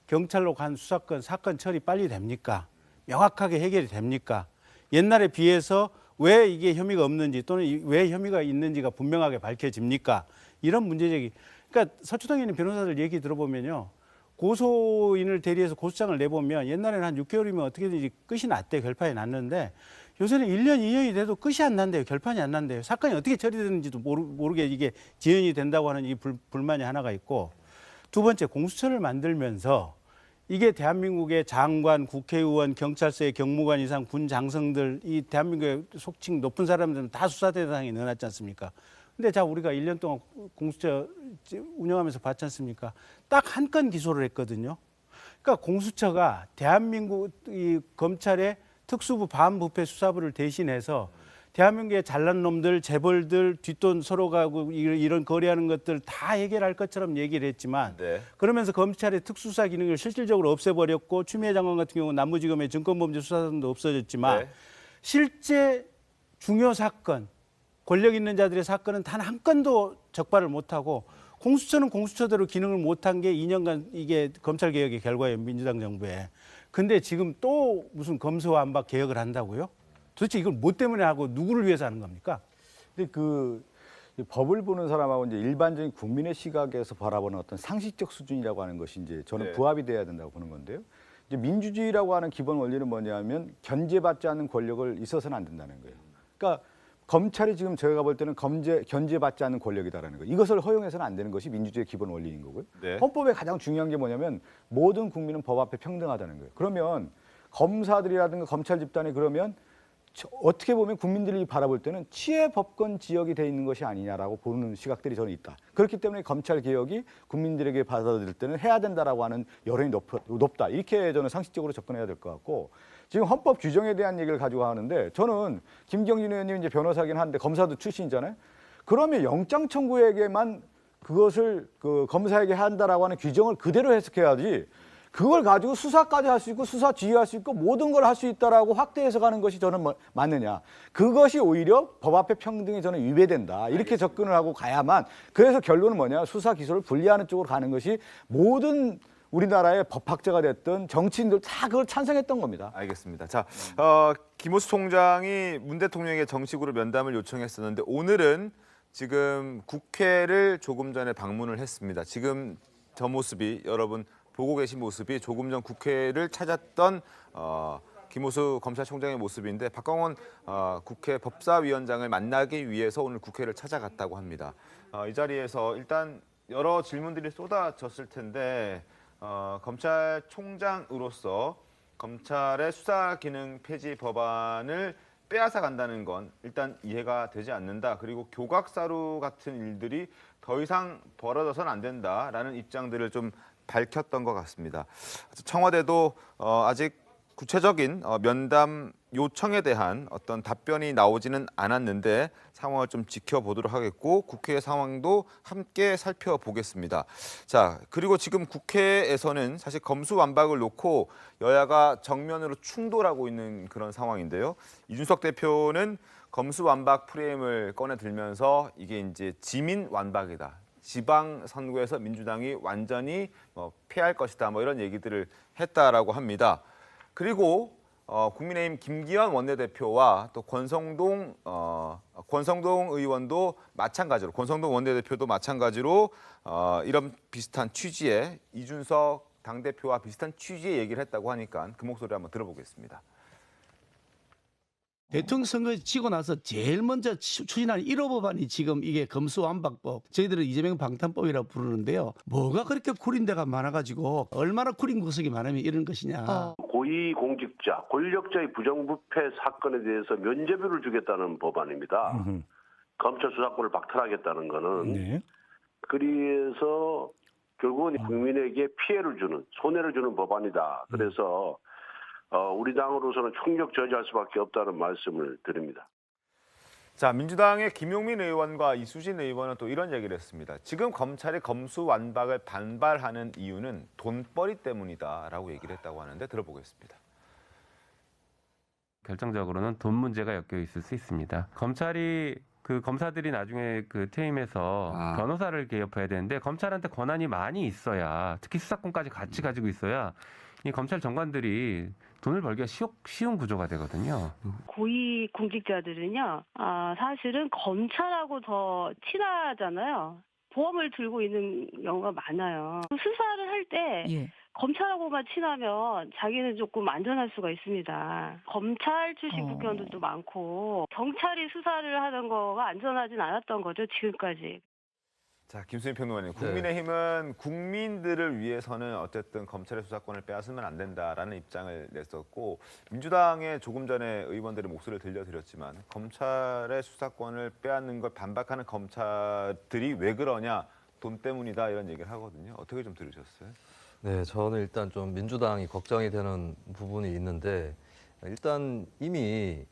경찰로 간 수사권, 사건 처리 빨리 됩니까? 명확하게 해결이 됩니까? 옛날에 비해서 왜 이게 혐의가 없는지 또는 왜 혐의가 있는지가 분명하게 밝혀집니까? 이런 문제제기. 그러니까 서초동에 있는 변호사들 얘기 들어보면요. 고소인을 대리해서 고소장을 내보면 옛날에는 한 6개월이면 어떻게든지 끝이 났대요. 결판이 났는데 요새는 1년, 2년이 돼도 끝이 안 난대요. 결판이 안 난대요. 사건이 어떻게 처리되는지도 모르게 이게 지연이 된다고 하는 이 불만이 하나가 있고 두 번째 공수처를 만들면서 이게 대한민국의 장관, 국회의원, 경찰서의 경무관 이상 군 장성들 이 대한민국의 속칭 높은 사람들은 다 수사 대상에 넣어놨지 않습니까? 근데 자 우리가 1년 동안 공수처 운영하면서 봤지 않습니까? 딱 한 건 기소를 했거든요. 그러니까 공수처가 대한민국 이 검찰의 특수부 반부패 수사부를 대신해서 대한민국의 잘난 놈들, 재벌들 뒷돈 서로 가고 이런 거래하는 것들 다 해결할 것처럼 얘기를 했지만 네. 그러면서 검찰의 특수수사 기능을 실질적으로 없애버렸고 추미애 장관 같은 경우는 남부지검의 증권범죄 수사단도 없어졌지만 네. 실제 중요 사건, 권력 있는 자들의 사건은 단 한 건도 적발을 못하고 공수처는 공수처대로 기능을 못한 게 2년간 이게 검찰개혁의 결과예요. 민주당 정부에. 근데 지금 또 무슨 검수완박 개혁을 한다고요? 도대체 이걸 뭐 때문에 하고 누구를 위해서 하는 겁니까? 근데 그 법을 보는 사람하고 이제 일반적인 국민의 시각에서 바라보는 어떤 상식적 수준이라고 하는 것이 이제 저는 네. 부합이 돼야 된다고 보는 건데요. 이제 민주주의라고 하는 기본 원리는 뭐냐면 견제받지 않는 권력을 있어서는 안 된다는 거예요. 그러니까 검찰이 지금 저희가 볼 때는 견제받지 않는 권력이다라는 거예요. 이것을 허용해서는 안 되는 것이 민주주의의 기본 원리인 거고요. 네. 헌법의 가장 중요한 게 뭐냐면 모든 국민은 법 앞에 평등하다는 거예요. 그러면 검사들이라든가 검찰 집단이 그러면 어떻게 보면 국민들이 바라볼 때는 치해 법권 지역이 돼 있는 것이 아니냐라고 보는 시각들이 저는 있다. 그렇기 때문에 검찰 개혁이 국민들에게 받아들일 때는 해야 된다라고 하는 여론이 높다. 이렇게 저는 상식적으로 접근해야 될 것 같고 지금 헌법 규정에 대한 얘기를 가지고 하는데 저는 김경진 의원님 이제 변호사긴 한데 검사도 출신이잖아요. 그러면 영장 청구에게만 그것을 검사에게 한다라고 하는 규정을 그대로 해석해야지. 그걸 가지고 수사까지 할 수 있고 수사 지휘할 수 있고 모든 걸 할 수 있다라고 확대 해석하는 것이 저는 맞느냐. 그것이 오히려 법 앞에 평등이 저는 위배된다. 이렇게 접근을 하고 가야만 그래서 결론은 뭐냐. 수사 기소를 분리하는 쪽으로 가는 것이 모든 우리나라의 법학자가 됐든 정치인들 다 그걸 찬성했던 겁니다. 알겠습니다. 자, 김호수 총장이 문 대통령에게 정식으로 면담을 요청했었는데 오늘은 지금 국회를 조금 전에 방문을 했습니다. 지금 저 모습이 여러분 보고 계신 모습이 조금 전 국회를 찾았던 김호수 검찰총장의 모습인데 박광원 국회 법사위원장을 만나기 위해서 오늘 국회를 찾아갔다고 합니다. 이 자리에서 일단 여러 질문들이 쏟아졌을 텐데 검찰총장으로서 검찰의 수사기능 폐지 법안을 빼앗아 간다는 건 일단 이해가 되지 않는다. 그리고 교각사루 같은 일들이 더 이상 벌어져서는 안 된다라는 입장들을 좀 밝혔던 것 같습니다. 청와대도 아직 구체적인 면담 요청에 대한 어떤 답변이 나오지는 않았는데 상황을 좀 지켜보도록 하겠고 국회 상황도 함께 살펴보겠습니다. 자, 그리고 지금 국회에서는 사실 검수완박을 놓고 여야가 정면으로 충돌하고 있는 그런 상황인데요. 이준석 대표는 검수완박 프레임을 꺼내들면서 이게 이제 지민완박이다. 지방선거에서 민주당이 완전히 패할 것이다. 이런 얘기들을 했다라고 합니다. 그리고 국민의힘 김기현 원내대표와 또 권성동 의원도 마찬가지로 권성동 원내대표도 마찬가지로 이런 비슷한 취지의 이준석 당대표와 비슷한 취지의 얘기를 했다고 하니까 그 목소리 한번 들어보겠습니다. 대통령 선거에 지고 나서 제일 먼저 추진한 1호 법안이 지금 이게 검수완박법, 저희들은 이재명 방탄법이라고 부르는데요. 뭐가 그렇게 구린 데가 많아가지고 얼마나 구린 구석이 많으면 이런 것이냐. 고위공직자, 권력자의 부정부패 사건에 대해서 면죄부를 주겠다는 법안입니다. 검찰 수사권을 박탈하겠다는 거는. 네. 그래서 결국은 국민에게 피해를 주는, 손해를 주는 법안이다. 그래서 우리 당으로서는 총력 저지할 수밖에 없다는 말씀을 드립니다. 자, 민주당의 김용민 의원과 이수진 의원은 또 이런 얘기를 했습니다. 지금 검찰이 검수완박을 반발하는 이유는 돈벌이 때문이다라고 얘기를 했다고 하는데 들어보겠습니다. 결정적으로는 돈 문제가 엮여 있을 수 있습니다. 검찰이 검사들이 나중에 퇴임해서 변호사를 개업해야 되는데 검찰한테 권한이 많이 있어야, 특히 수사권까지 같이 가지고 있어야 이 검찰 정관들이 돈을 벌기가 쉬운 구조가 되거든요. 고위 공직자들은요, 사실은 검찰하고 더 친하잖아요. 보험을 들고 있는 경우가 많아요. 수사를 할 때 검찰하고만 친하면 자기는 조금 안전할 수가 있습니다. 검찰 출신 국회의원들도 많고 경찰이 수사를 하는 거가 안전하진 않았던 거죠, 지금까지. 자, 김수민 평론가님, 국민의힘은 국민들을 위해서는 어쨌든 검찰의 수사권을 빼앗으면 안 된다라는 입장을 냈었고, 민주당에 조금 전에 의원들의 목소리를 들려드렸지만 검찰의 수사권을 빼앗는 걸 반박하는 검찰들이 왜 그러냐, 돈 때문이다 이런 얘기를 하거든요. 어떻게 좀 들으셨어요? 네, 저는 일단 좀 민주당이 걱정이 되는 부분이 있는데, 일단 이미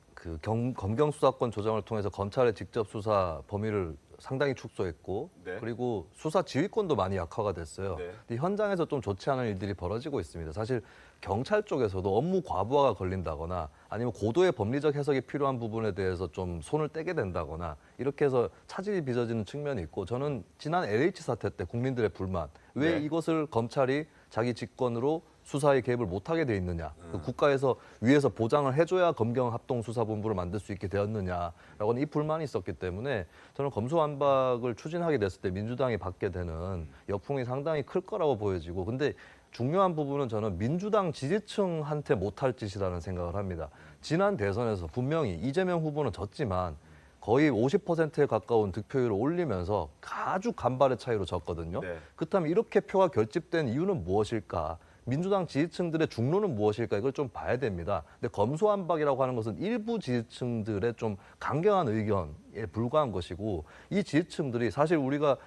검경 수사권 조정을 통해서 검찰의 직접 수사 범위를 상당히 축소했고, 그리고 수사 지휘권도 많이 약화가 됐어요. 근데 현장에서 좀 좋지 않은 일들이 벌어지고 있습니다. 사실 경찰 쪽에서도 업무 과부하가 걸린다거나 아니면 고도의 법리적 해석이 필요한 부분에 대해서 좀 손을 떼게 된다거나 이렇게 해서 차질이 빚어지는 측면이 있고, 저는 지난 LH 사태 때 국민들의 불만, 왜 이것을 검찰이 자기 직권으로 수사에 개입을 못하게 돼 있느냐, 국가에서 위에서 보장을 해줘야 검경합동수사본부를 만들 수 있게 되었느냐라고는 이 불만이 있었기 때문에 저는 검수완박을 추진하게 됐을 때 민주당이 받게 되는 역풍이 상당히 클 거라고 보여지고, 근데 중요한 부분은 저는 민주당 지지층한테 못할 짓이라는 생각을 합니다. 지난 대선에서 분명히 이재명 후보는 졌지만 거의 50%에 가까운 득표율을 올리면서 아주 간발의 차이로 졌거든요. 그렇다면 이렇게 표가 결집된 이유는 무엇일까? 민주당 지지층들의 중로는 무엇일까, 이걸 좀 봐야 됩니다. 근데 검수완박이라고 하는 것은 일부 지지층들의 좀 강경한 의견에 불과한 것이고, 이 지지층들이 사실 우리가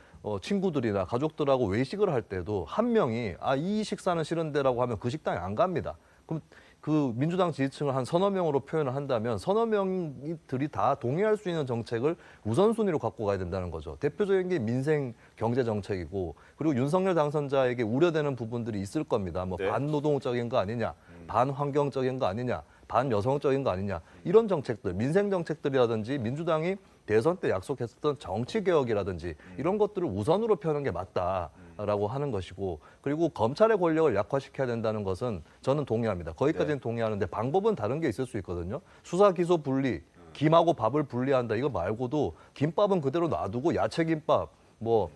친구들이나 가족들하고 외식을 할 때도 한 명이 이 식사는 싫은데라고 하면 그 식당에 안 갑니다. 그럼 그 민주당 지지층을 한 서너 명으로 표현을 한다면 서너 명들이 다 동의할 수 있는 정책을 우선순위로 갖고 가야 된다는 거죠. 대표적인 게 민생 경제 정책이고, 그리고 윤석열 당선자에게 우려되는 부분들이 있을 겁니다. 반노동적인 거 아니냐, 반환경적인 거 아니냐, 반여성적인 거 아니냐, 이런 정책들, 민생 정책들이라든지 민주당이 대선 때 약속했었던 정치개혁이라든지 이런 것들을 우선으로 펴는 게 맞다라고 하는 것이고, 그리고 검찰의 권력을 약화시켜야 된다는 것은 저는 동의합니다. 거기까지는 동의하는데 방법은 다른 게 있을 수 있거든요. 수사, 기소 분리, 김하고 밥을 분리한다, 이거 말고도 김밥은 그대로 놔두고 야채김밥,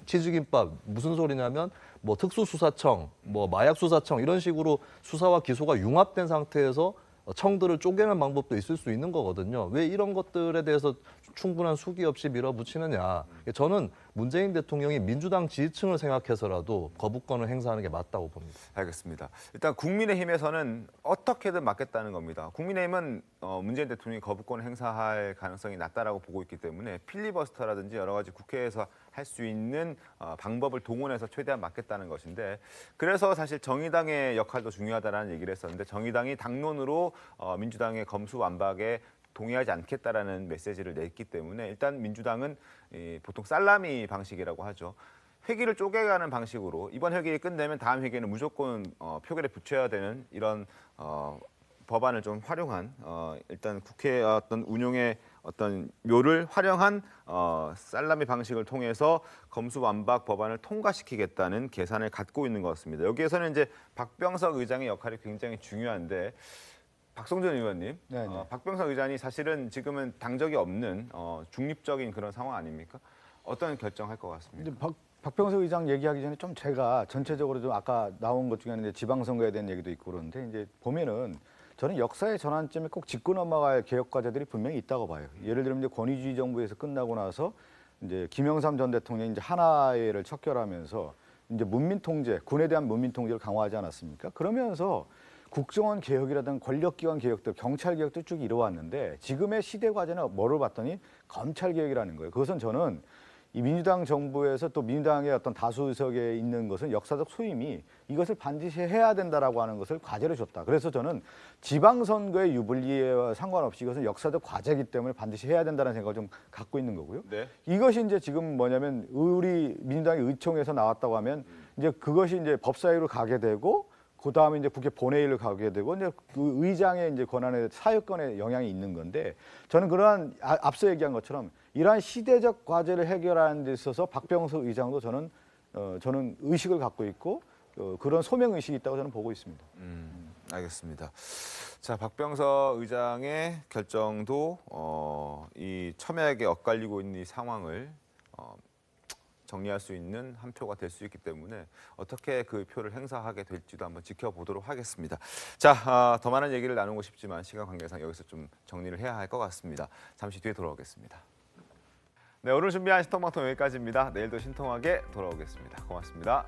치즈김밥, 무슨 소리냐면 특수수사청, 마약수사청 이런 식으로 수사와 기소가 융합된 상태에서 청들을 쪼개는 방법도 있을 수 있는 거거든요. 왜 이런 것들에 대해서 충분한 수기 없이 밀어붙이느냐. 저는 문재인 대통령이 민주당 지지층을 생각해서라도 거부권을 행사하는 게 맞다고 봅니다. 알겠습니다. 일단 국민의힘에서는 어떻게든 막겠다는 겁니다. 국민의힘은 문재인 대통령이 거부권을 행사할 가능성이 낮다라고 보고 있기 때문에 필리버스터라든지 여러 가지 국회에서 할 수 있는 방법을 동원해서 최대한 막겠다는 것인데, 그래서 사실 정의당의 역할도 중요하다는 얘기를 했었는데, 정의당이 당론으로 민주당의 검수완박에 동의하지 않겠다라는 메시지를 냈기 때문에 일단 민주당은 보통 살라미 방식이라고 하죠. 회기를 쪼개가는 방식으로 이번 회기 끝내면 다음 회기에는 무조건 표결에 붙여야 되는 이런 법안을 좀 활용한 일단 국회 어떤 운용의 어떤 묘를 활용한 살라미 방식을 통해서 검수완박 법안을 통과시키겠다는 계산을 갖고 있는 것 같습니다. 여기에서는 이제 박병석 의장의 역할이 굉장히 중요한데, 박성준 의원님, 박병석 의장이 사실은 지금은 당적이 없는 중립적인 그런 상황 아닙니까? 어떤 결정할 것 같습니까? 박병석 의장 얘기하기 전에 좀 제가 전체적으로 좀 아까 나온 것 중에 이제 지방선거에 대한 얘기도 있고 그런데 이제 보면은 저는 역사의 전환점에 꼭 짚고 넘어갈 개혁 과제들이 분명히 있다고 봐요. 예를 들면 이제 권위주의 정부에서 끝나고 나서 이제 김영삼 전 대통령이 이제 하나회를 척결하면서 이제 문민 통제, 군에 대한 문민 통제를 강화하지 않았습니까? 그러면서 국정원 개혁이라든가 권력기관 개혁들, 경찰 개혁도 쭉 이뤄왔는데 지금의 시대 과제는 뭐를 봤더니 검찰 개혁이라는 거예요. 그것은 저는 이 민주당 정부에서 또 민주당의 어떤 다수 의석에 있는 것은 역사적 소임이 이것을 반드시 해야 된다라고 하는 것을 과제로 줬다. 그래서 저는 지방선거의 유불리와 상관없이 이것은 역사적 과제이기 때문에 반드시 해야 된다는 생각을 좀 갖고 있는 거고요. 네. 이것이 이제 지금 뭐냐면 우리 민주당의 의총에서 나왔다고 하면 이제 그것이 이제 법사위로 가게 되고 그 다음에 이제 국회 본회의를 가게 되고 이제 그 의장의 이제 권한에 사유권에 영향이 있는 건데, 저는 그러한 앞서 얘기한 것처럼 이러한 시대적 과제를 해결하는 데 있어서 박병석 의장도 저는 의식을 갖고 있고 그런 소명 의식이 있다고 저는 보고 있습니다. 알겠습니다. 자, 박병석 의장의 결정도 이 첨예하게 엇갈리고 있는 이 상황을 정리할 수 있는 한 표가 될 수 있기 때문에 어떻게 그 표를 행사하게 될지도 한번 지켜보도록 하겠습니다. 자, 더 많은 얘기를 나누고 싶지만 시간 관계상 여기서 좀 정리를 해야 할 것 같습니다. 잠시 뒤에 돌아오겠습니다. 네, 오늘 준비한 신통방통 여기까지입니다. 내일도 신통하게 돌아오겠습니다. 고맙습니다.